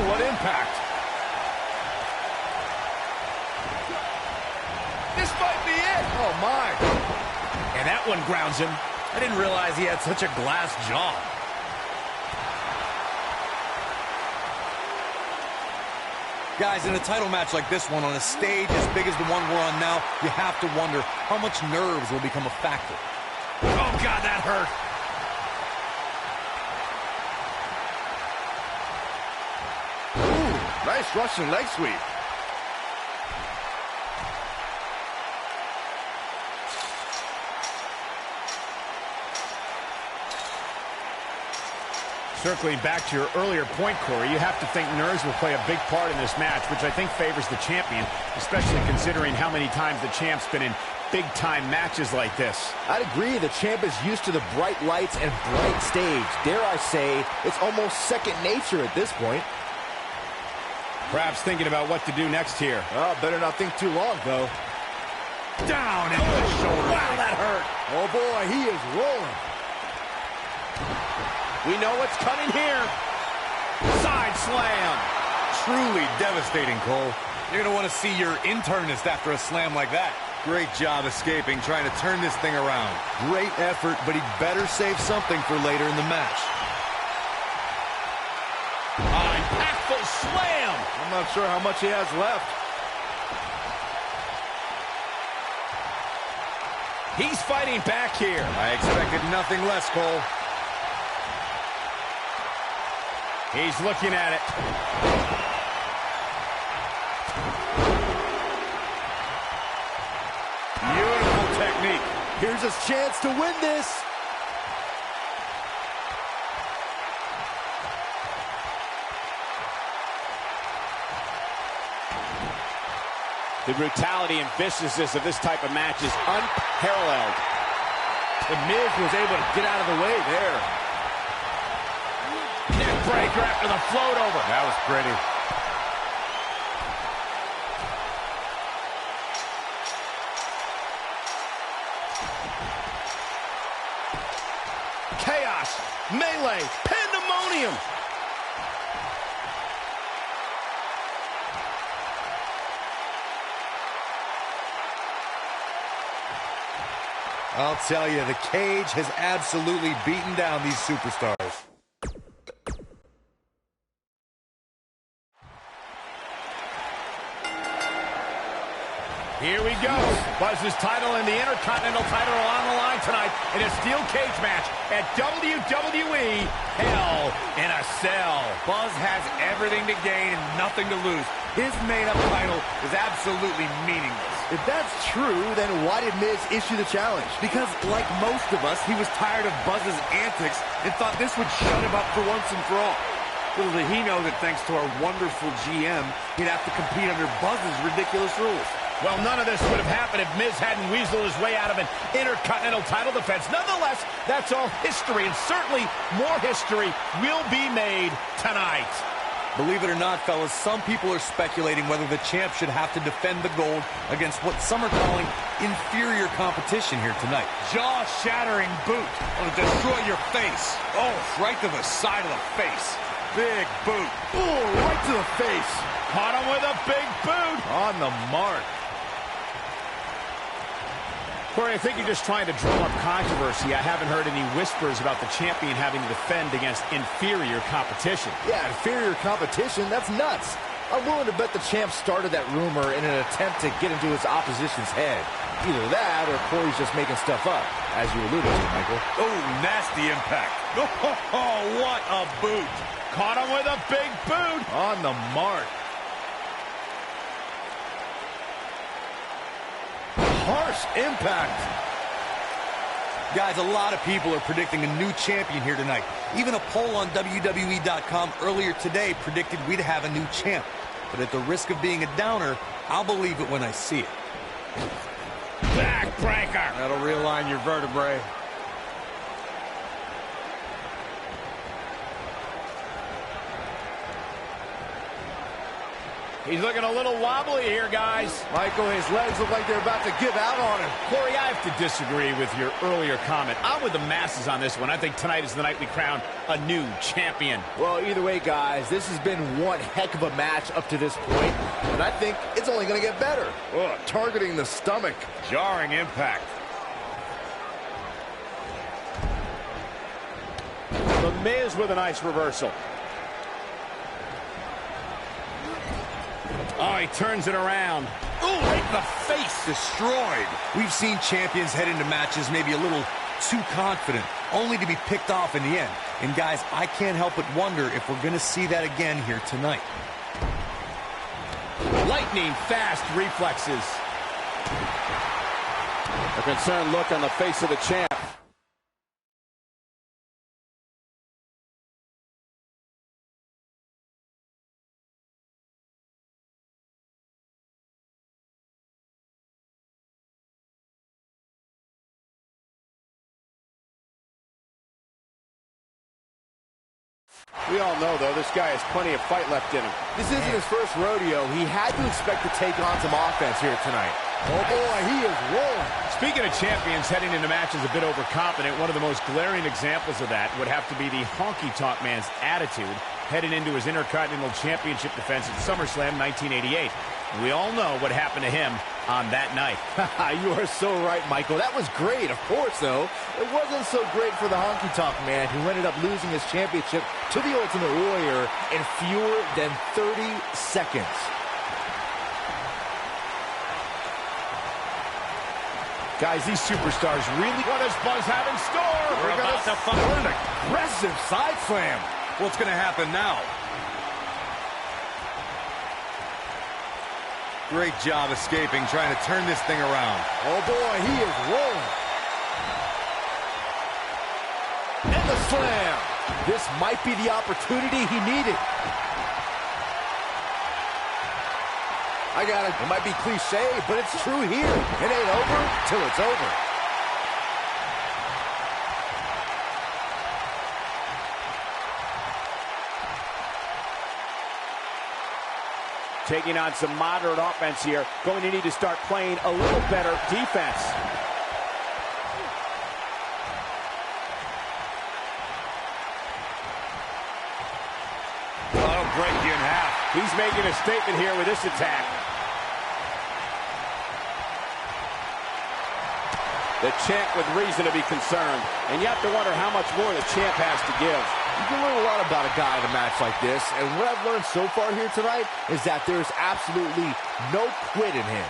What impact. This might be it. Oh, my. And that one grounds him. I didn't realize he had such a glass jaw. Guys, in a title match like this one, on a stage as big as the one we're on now, you have to wonder how much nerves will become a factor. Oh, God, that hurt. Nice Russian leg sweep. Circling back to your earlier point, Corey, you have to think nerves will play a big part in this match, which I think favors the champion, especially considering how many times the champ's been in big-time matches like this. I'd agree. The champ is used to the bright lights and bright stage. Dare I say, it's almost second nature at this point. Perhaps thinking about what to do next here. Oh, better not think too long, though. Down into the shoulder. Wow, that hurt. Oh, boy, he is rolling. We know what's coming here. Side slam. Truly devastating, Cole. You're going to want to see your internist after a slam like that. Great job escaping, trying to turn this thing around. Great effort, but he'd better save something for later in the match. I'm not sure how much he has left. He's fighting back here. I expected nothing less, Cole. He's looking at it. Beautiful technique. Here's his chance to win this. The brutality and viciousness of this type of match is unparalleled. The Miz was able to get out of the way there. Neck breaker after the float over. That was pretty. Chaos, melee, pandemonium. I'll tell you, the cage has absolutely beaten down these superstars. Here we go. Buzz's title and the Intercontinental title are on the line tonight in a steel cage match at WWE Hell in a Cell. Buzz has everything to gain and nothing to lose. His made-up title is absolutely meaningless. If that's true, then why did Miz issue the challenge? Because, like most of us, he was tired of Buzz's antics and thought this would shut him up for once and for all. Little did he know that thanks to our wonderful GM, he'd have to compete under Buzz's ridiculous rules. Well, none of this would have happened if Miz hadn't weaseled his way out of an Intercontinental title defense. Nonetheless, that's all history, and certainly more history will be made tonight. Believe it or not, fellas, some people are speculating whether the champ should have to defend the gold against what some are calling inferior competition here tonight. Jaw-shattering boot. It'll destroy your face. Oh, right to the side of the face. Big boot. Oh, right to the face. Caught him with a big boot. On the mark. Corey, I think you're just trying to drum up controversy. I haven't heard any whispers about the champion having to defend against inferior competition. Yeah, inferior competition? That's nuts. I'm willing to bet the champ started that rumor in an attempt to get into his opposition's head. Either that or Corey's just making stuff up, as you alluded to, Michael. Oh, nasty impact. Oh, what a boot. Caught him with a big boot. On the mark. Harsh impact. Guys, a lot of people are predicting a new champion here tonight. Even a poll on WWE.com earlier today predicted we'd have a new champ. But at the risk of being a downer, I'll believe it when I see it. Backbreaker. That'll realign your vertebrae. He's looking a little wobbly here, guys. Michael, his legs look like they're about to give out on him. Corey, I have to disagree with your earlier comment. I'm with the masses on this one. I think tonight is the night we crown a new champion. Well, either way, guys, this has been one heck of a match up to this point, and I think it's only going to get better. Oh, targeting the stomach. Jarring impact. The Miz with a nice reversal. Oh, he turns it around. Oh, right in the face. Destroyed. We've seen champions head into matches maybe a little too confident, only to be picked off in the end. And guys, I can't help but wonder if we're going to see that again here tonight. Lightning fast reflexes. A concerned look on the face of the champ. We all know, though, this guy has plenty of fight left in him. This isn't his first rodeo. He had to expect to take on some offense here tonight. Oh, boy, he is rolling. Speaking of champions heading into matches a bit overconfident, one of the most glaring examples of that would have to be the honky-tonk man's attitude heading into his Intercontinental Championship defense at SummerSlam 1988. We all know what happened to him on that night. You are so right, Michael. That was great, of course, though. It wasn't so great for the honky-tonk man, who ended up losing his championship to the Ultimate Warrior in fewer than 30 seconds. Guys, these superstars really... What does Buzz have in store? We're about to find What an aggressive side slam. What's going to happen now? Great job escaping, trying to turn this thing around. Oh, boy, he is rolling. And the slam. This might be the opportunity he needed. I got it. It might be cliche, but it's true here. It ain't over till it's over. Taking on some moderate offense here. Going to need to start playing a little better defense. That'll break you in half. He's making a statement here with this attack. The champ with reason to be concerned. And you have to wonder how much more the champ has to give. You can learn a lot about a guy in a match like this, and what I've learned so far here tonight is that there's absolutely no quit in him.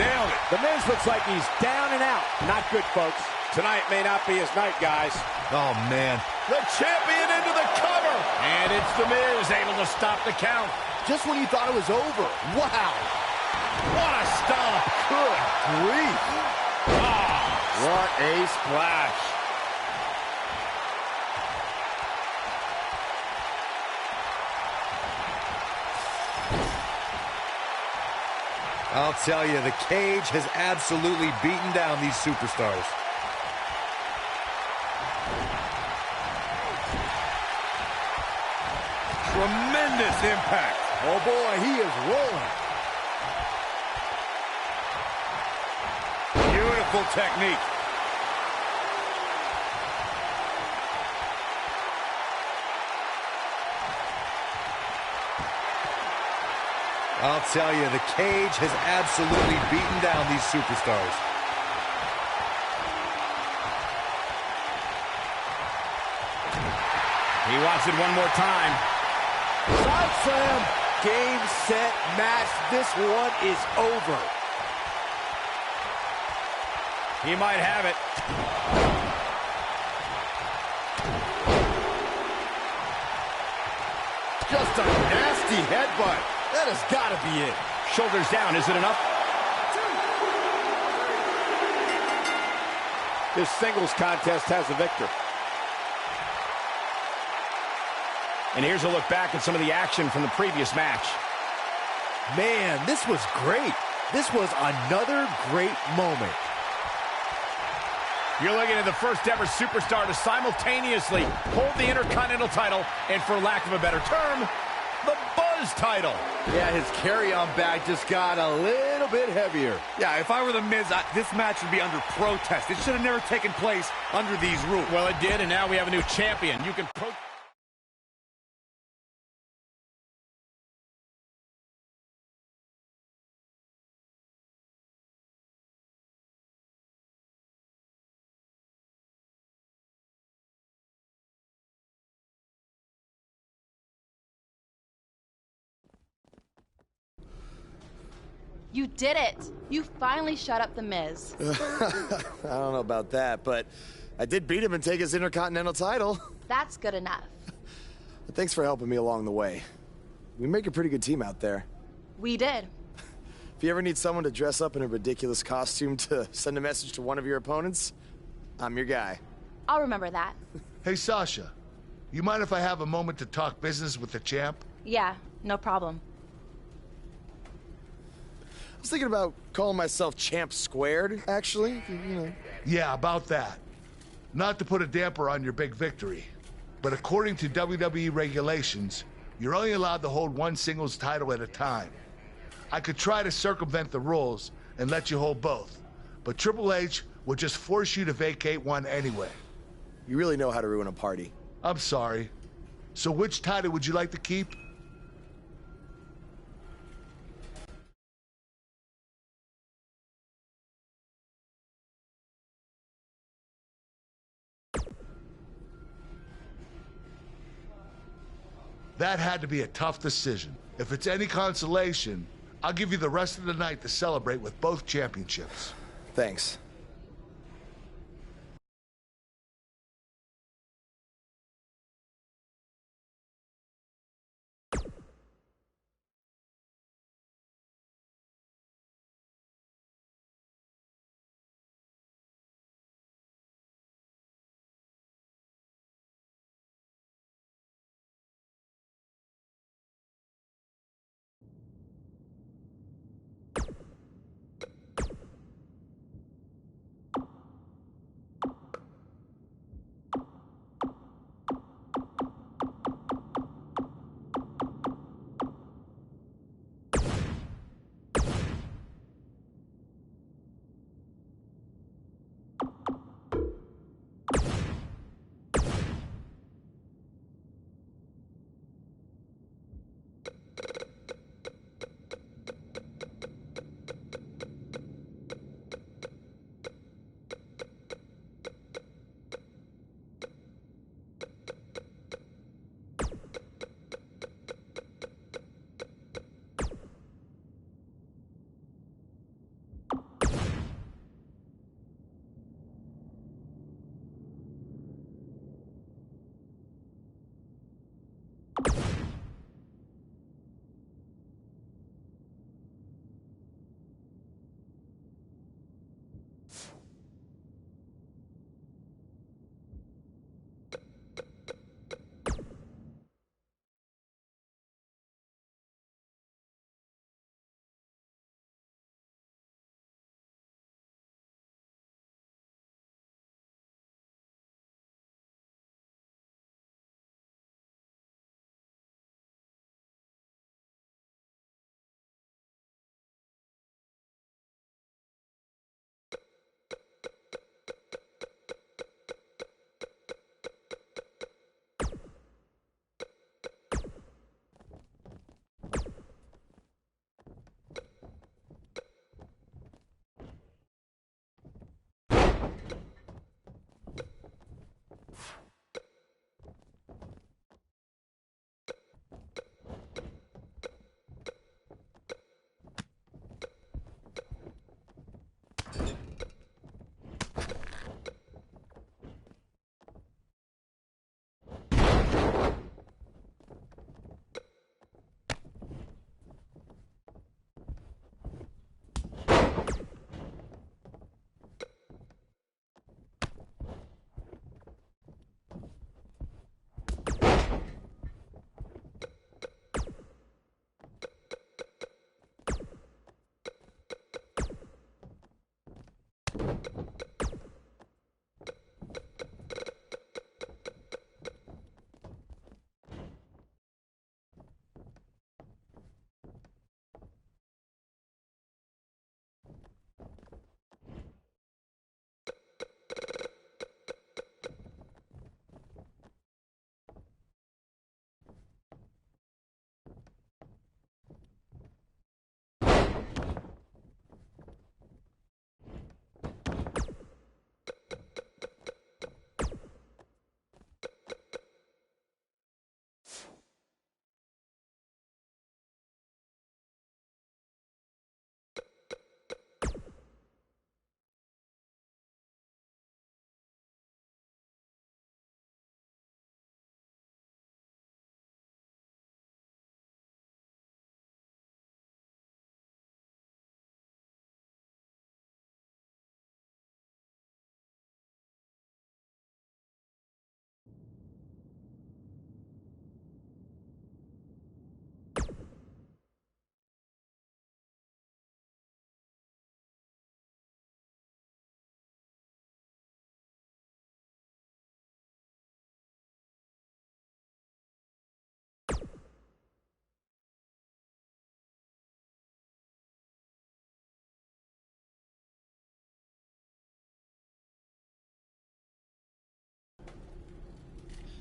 Nailed it. The Miz looks like he's down and out. Not good, folks. Tonight may not be his night, guys. Oh, man. The champion into the cover. And it's The Miz able to stop the count. Just when you thought it was over. Wow. What a stomp. Good grief. What a splash. I'll tell you, the cage has absolutely beaten down these superstars. Tremendous impact. Oh, boy, he is rolling. Beautiful technique. I'll tell you, the cage has absolutely beaten down these superstars. He wants it one more time. Side slam. Game, set, match. This one is over. He might have it. Just a nasty headbutt. That has got to be it. Shoulders down, is it enough? This singles contest has a victor. And here's a look back at some of the action from the previous match. Man, this was great. This was another great moment. You're looking at the first ever superstar to simultaneously hold the Intercontinental title and, for lack of a better term, the Buzz title. Yeah, his carry-on bag just got a little bit heavier. Yeah, if I were The Miz, this match would be under protest. It should have never taken place under these rules. Well, it did, and now we have a new champion. You can You did it. You finally shut up The Miz. I don't know about that, but I did beat him and take his Intercontinental title. That's good enough. But thanks for helping me along the way. We make a pretty good team out there. We did. If you ever need someone to dress up in a ridiculous costume to send a message to one of your opponents, I'm your guy. I'll remember that. Hey, Sasha, you mind if I have a moment to talk business with the champ? Yeah, no problem. I was thinking about calling myself Champ Squared, actually. You know. Yeah, about that. Not to put a damper on your big victory, but according to WWE regulations, you're only allowed to hold one singles title at a time. I could try to circumvent the rules and let you hold both, but Triple H would just force you to vacate one anyway. You really know how to ruin a party. I'm sorry. So which title would you like to keep? That had to be a tough decision. If it's any consolation, I'll give you the rest of the night to celebrate with both championships. Thanks.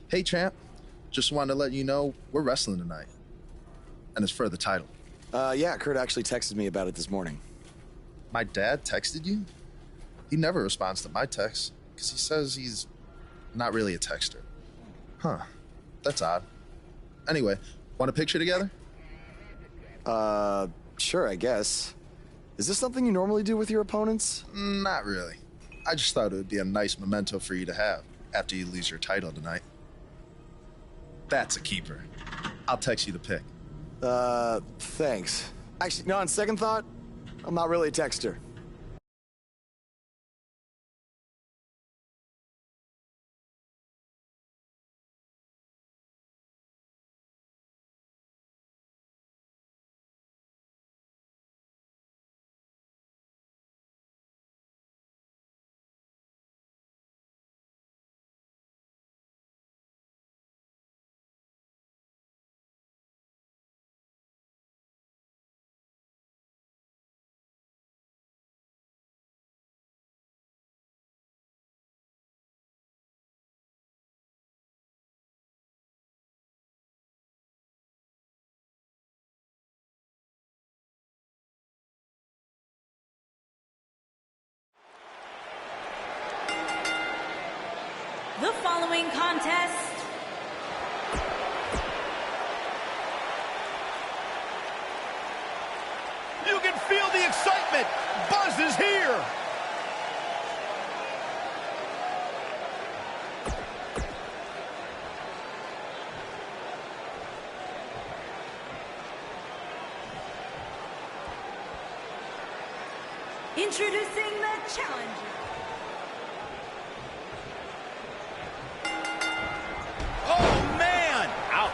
Hey, champ. Just wanted to let you know we're wrestling tonight. And it's for the title. Yeah, Kurt actually texted me about it this morning. My dad texted you? He never responds to my texts because he says he's not really a texter. Huh. That's odd. Anyway, want a picture together? Sure, I guess. Is this something you normally do with your opponents? Not really. I just thought it would be a nice memento for you to have after you lose your title tonight. That's a keeper. I'll text you the pic. Thanks. Actually, no, on second thought, I'm not really a texter. The following contest You can feel the excitement. Buzz is here. introducing the challenger. Oh, man! Ouch.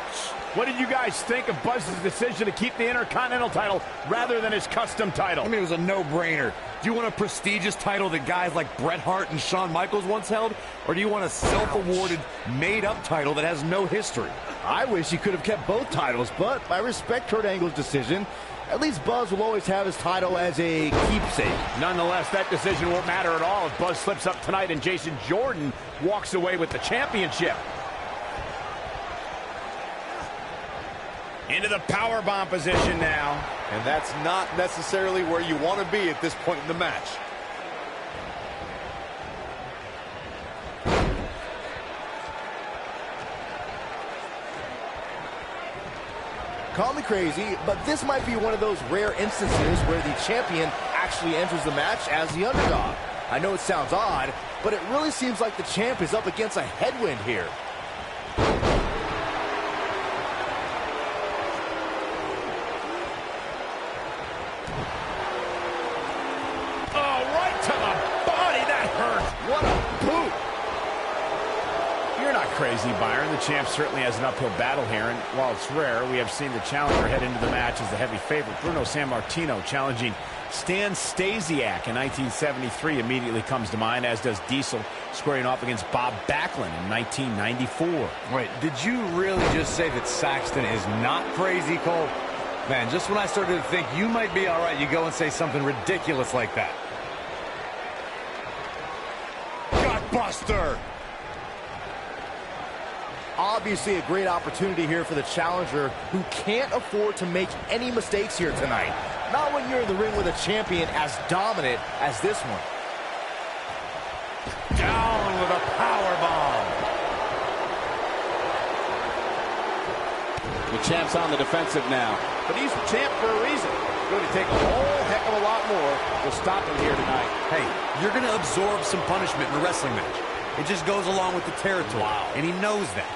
What did you guys think of Buzz's decision to keep the Intercontinental title rather than his custom title? I mean, it was a no-brainer. Do you want a prestigious title that guys like Bret Hart and Shawn Michaels once held? Or do you want a self-awarded, made-up title that has no history? I wish he could have kept both titles, but I respect Kurt Angle's decision. At least Buzz will always have his title as a keepsake. Nonetheless, that decision won't matter at all if Buzz slips up tonight and Jason Jordan walks away with the championship. Into the powerbomb position now. And that's not necessarily where you want to be at this point in the match. Call me crazy, but this might be one of those rare instances where the champion actually enters the match as the underdog. I know it sounds odd, but it really seems like the champ is up against a headwind here. Oh, right to the body. That hurt. What a boot. You're not crazy, Byron. The champ certainly has an uphill battle here, and while it's rare, we have seen the challenger head into the match as the heavy favorite. Bruno Sammartino challenging Stan Stasiak in 1973 immediately comes to mind, as does Diesel squaring off against Bob Backlund in 1994. Wait, did you really just say that Saxton is not crazy, Cole? Man, just when I started to think you might be all right, you go and say something ridiculous like that. Gutbuster! Obviously a great opportunity here for the challenger, who can't afford to make any mistakes here tonight. Not when you're in the ring with a champion as dominant as this one. Down with a powerbomb. The champ's on the defensive now, but he's the champ for a reason. It's going to take a whole heck of a lot more to stop him here tonight. Hey, you're going to absorb some punishment in a wrestling match. It just goes along with the territory, and he knows that.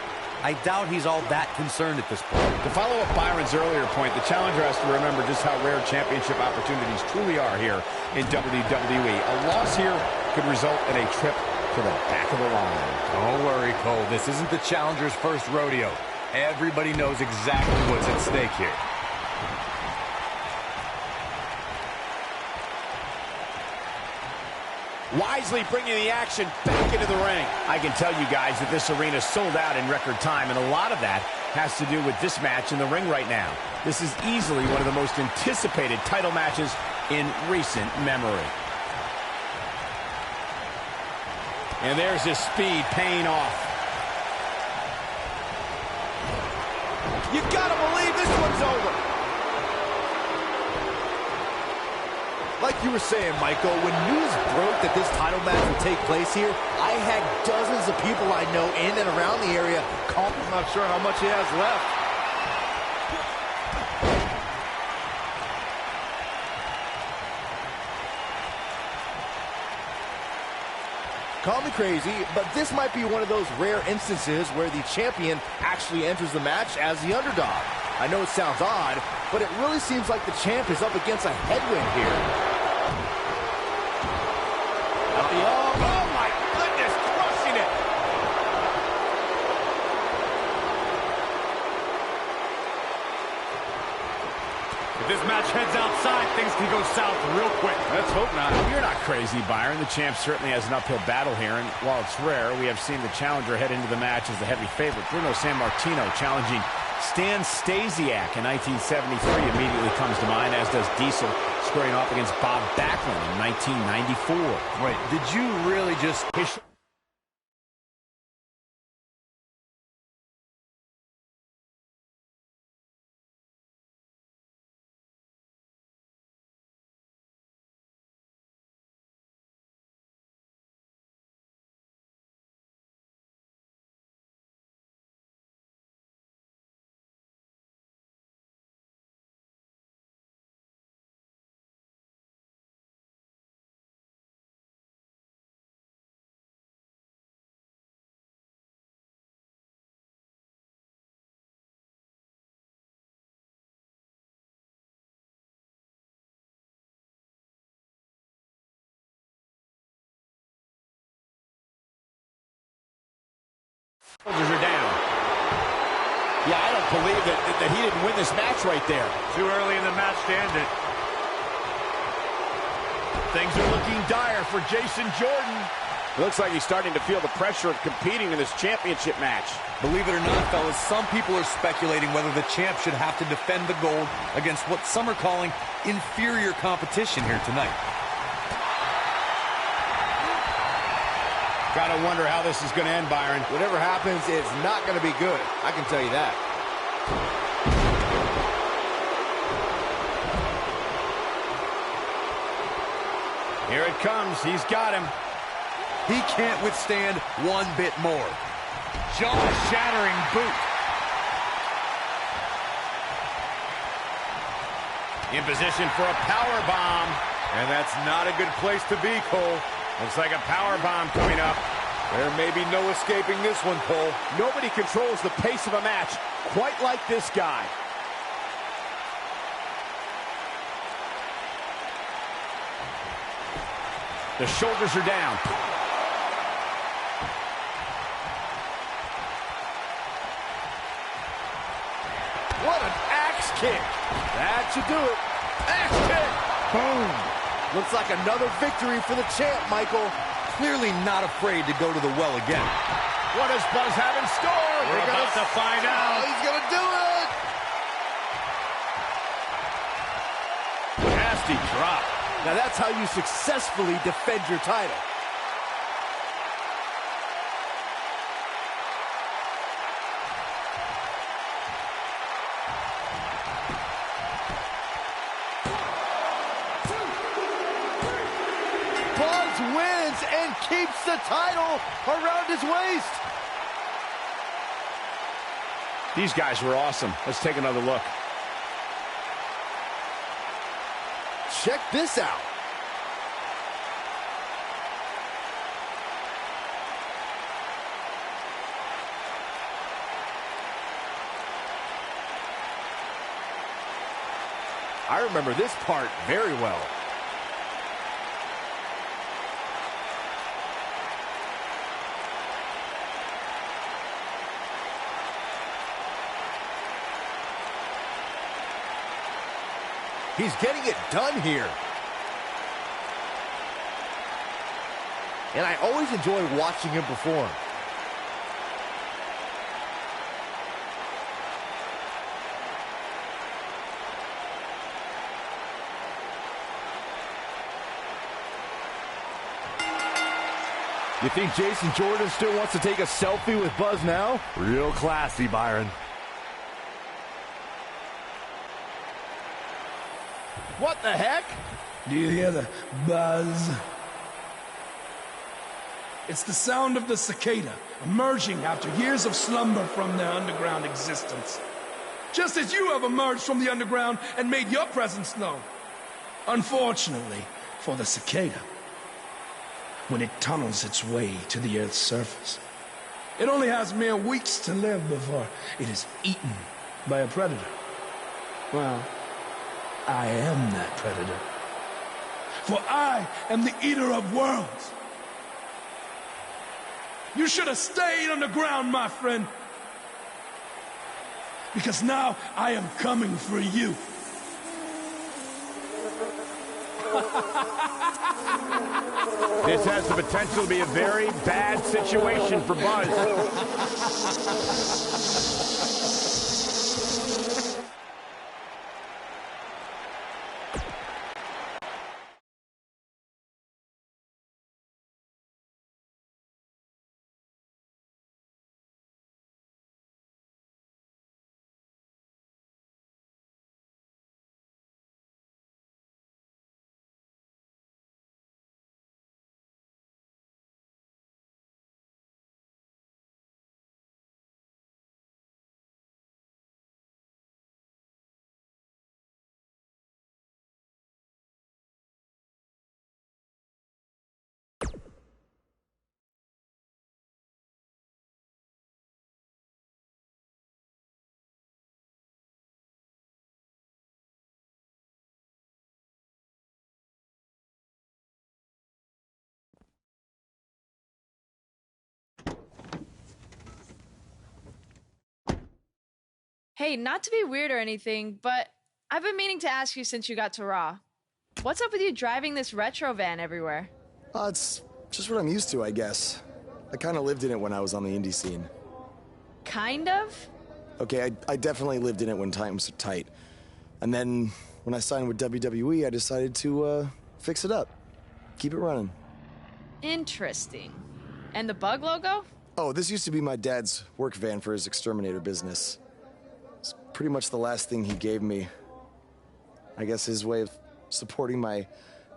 I doubt he's all that concerned at this point. To follow up Byron's earlier point, the challenger has to remember just how rare championship opportunities truly are here in WWE. A loss here could result in a trip to the back of the line. Don't worry, Cole. This isn't the challenger's first rodeo. Everybody knows exactly what's at stake here. Wisely bringing the action back into the ring. I can tell you guys that this arena sold out in record time, and a lot of that has to do with this match in the ring right now. This is easily one of the most anticipated title matches in recent memory. And there's his speed paying off. You gotta believe this one's over. Like you were saying, Michael, when news broke that this title match would take place here, I had dozens of people I know in and around the area calling. I'm not sure how much he has left. call me crazy, but this might be one of those rare instances where the champion actually enters the match as the underdog. I know it sounds odd, but it really seems like the champ is up against a headwind here. Oh my goodness, crushing it! If this match heads outside, things can go south real quick. Let's hope not. You're not crazy, Byron. The champ certainly has an uphill battle here, and while it's rare, we have seen the challenger head into the match as the heavy favorite. Bruno Sammartino challenging Stan Stasiak in 1973 immediately comes to mind, as does Diesel squaring off against Bob Backlund in 1994. Wait, did you really just... Shoulders are down. Yeah, I don't believe that he didn't win this match right there. Too early in the match to end it. Things are looking dire for Jason Jordan. It looks like he's starting to feel the pressure of competing in this championship match. Believe it or not, fellas, some people are speculating whether the champ should have to defend the gold against what some are calling inferior competition here tonight. Gotta wonder how this is going to end, Byron. Whatever happens, it's not going to be good. I can tell you that. Here it comes. He's got him. He can't withstand one bit more. Jaw-shattering boot. In position for a power bomb. And that's not a good place to be, Cole. Looks like a power bomb coming up. There may be no escaping this one, Cole. Nobody controls the pace of a match quite like this guy. The shoulders are down. What an axe kick. That should do it. Axe kick. Boom. Looks like another victory for the champ, Michael. Clearly not afraid to go to the well again. What does Buzz have in store? We're about to find out. He's going to do it. Nasty drop. Now that's how you successfully defend your title. Buzz wins and keeps the title around his waist. These guys were awesome. Let's take another look. Check this out. I remember this part very well. He's getting it done here. And I always enjoy watching him perform. You think Jason Jordan still wants to take a selfie with Buzz now? Real classy, Byron. What the heck? Do you hear the buzz? It's the sound of the cicada emerging after years of slumber from their underground existence. Just as you have emerged from the underground and made your presence known. Unfortunately for the cicada, when it tunnels its way to the Earth's surface. It only has mere weeks to live before it is eaten by a predator. Well, I am that predator. For I am the eater of worlds. You should have stayed underground, my friend. Because now I am coming for you. This has the potential to be a very bad situation for Buzz. Hey, not to be weird or anything, but I've been meaning to ask you since you got to Raw. What's up with you driving this retro van everywhere? It's just what I'm used to, I guess. I kind of lived in it when I was on the indie scene. Kind of? Okay, I definitely lived in it when times were tight. And then when I signed with WWE, I decided to fix it up. Keep it running. Interesting. And the bug logo? Oh, this used to be my dad's work van for his exterminator business. It's pretty much the last thing he gave me. I guess his way of supporting my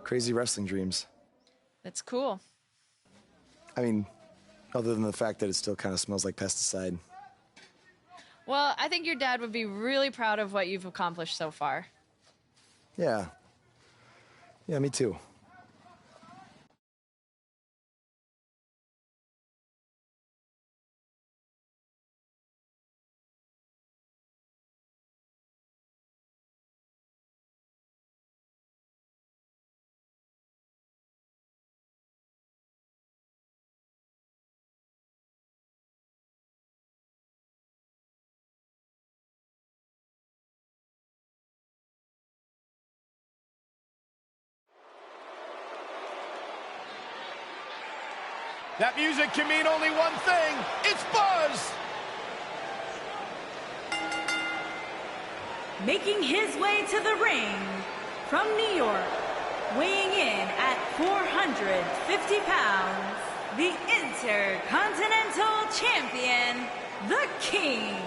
crazy wrestling dreams. That's cool. I mean, other than the fact that it still kind of smells like pesticide. Well, I think your dad would be really proud of what you've accomplished so far. Yeah. Yeah, me too. That music can mean only one thing. It's Buzz! Making his way to the ring from New York, weighing in at 450 pounds, the Intercontinental Champion, the King.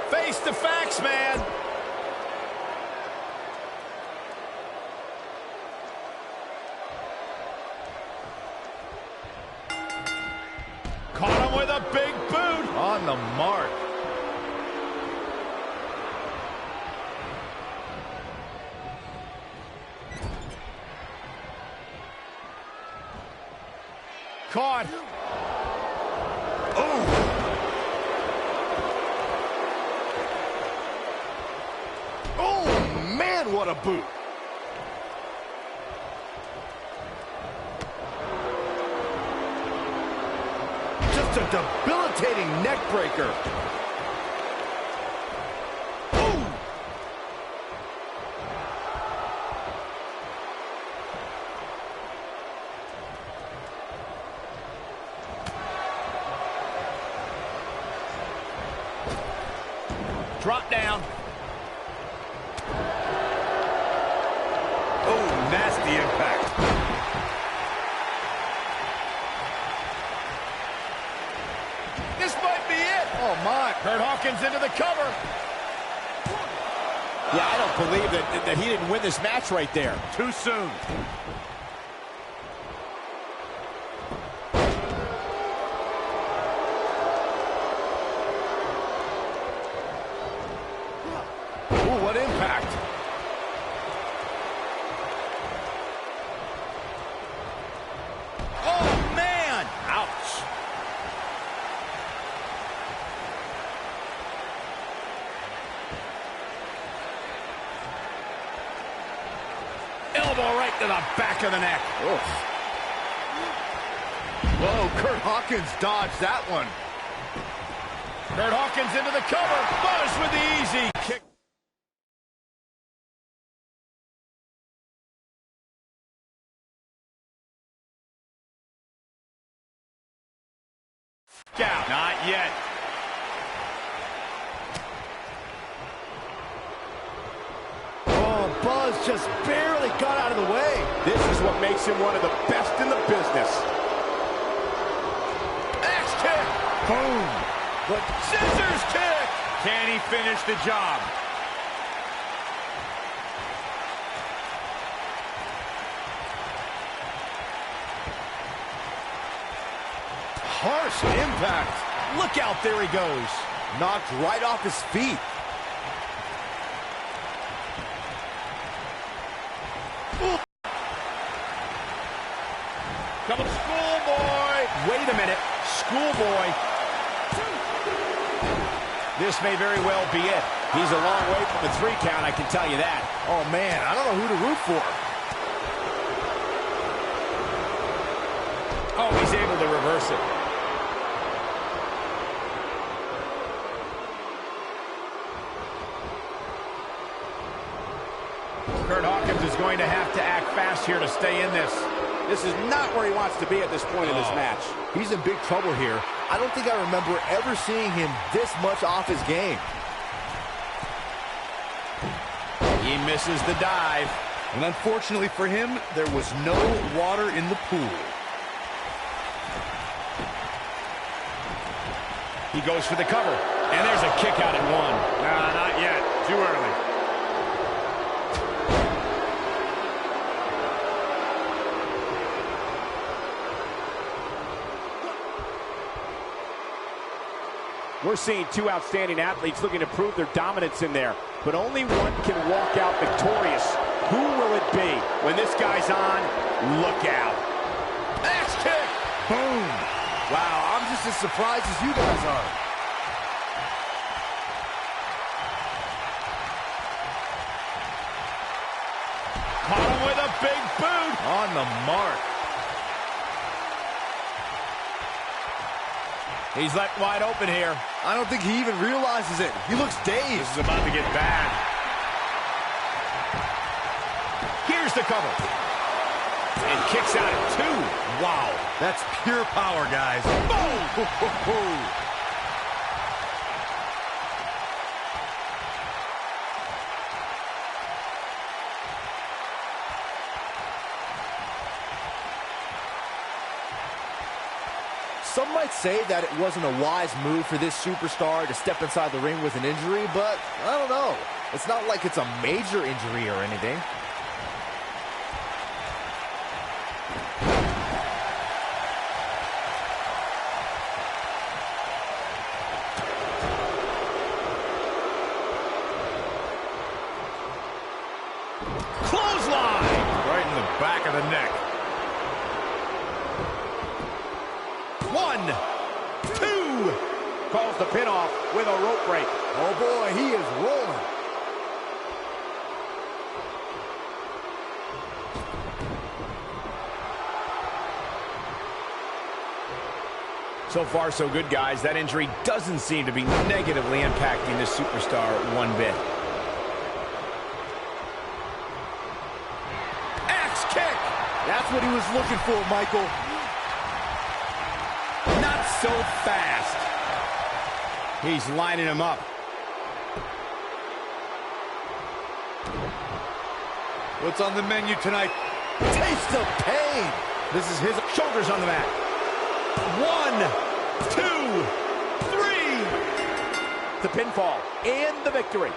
Face the facts, man. Caught him with a big boot. On the mark. Caught. Oh. Oh, man, what a boot. Just a debilitating neck breaker. Ooh. Drop down. Oh, nasty impact. This might be it. Oh, my. Kurt Hawkins into the cover. Yeah, I don't believe that he didn't win this match right there. Too soon. Elbow right to the back of the neck. Oof. Whoa, Kurt Hawkins dodged that one. Kurt Hawkins into the cover. Buzz with the easy kick. Out. Not yet. Oh, Buzz just barely got out of the way. This is what makes him one of the best in the business. Axe kick. Boom. The scissors kick. Can he finish the job? Harsh impact. Look out, there he goes. Knocked right off his feet. Coming, schoolboy. Wait a minute, schoolboy. This may very well be it. He's a long way from the 3 count, I can tell you that. Oh, man, I don't know who to root for. Oh, he's able to reverse it. Kurt Hawkins is going to have to act fast here to stay in this. This is not where he wants to be at this point in this match. He's in big trouble here. I don't think I remember ever seeing him this much off his game. He misses the dive. And unfortunately for him, there was no water in the pool. He goes for the cover. And there's a kick out at 1. Nah, not yet. Too early. We're seeing 2 outstanding athletes looking to prove their dominance in there, but only one can walk out victorious. Who will it be? When this guy's on, look out. Axe kick! Boom! Wow, I'm just as surprised as you guys are. Caught him with a big boot. On the mark. He's left wide open here. I don't think he even realizes it. He looks dazed. This is about to get bad. Here's the cover. And kicks out at 2. Wow, that's pure power, guys. Boom! Some might say that it wasn't a wise move for this superstar to step inside the ring with an injury, but I don't know. It's not like it's a major injury or anything. Clothesline! Right in the back of the neck. 1, 2. Calls the pin off with a rope break. Oh boy, he is rolling. So far, so good, guys. That injury doesn't seem to be negatively impacting this superstar one bit. Axe kick! That's what he was looking for, Michael. Not so fast. He's lining him up. What's on the menu tonight? Taste of pain. This is his shoulders on the mat. 1, 2, 3. The pinfall and the victory.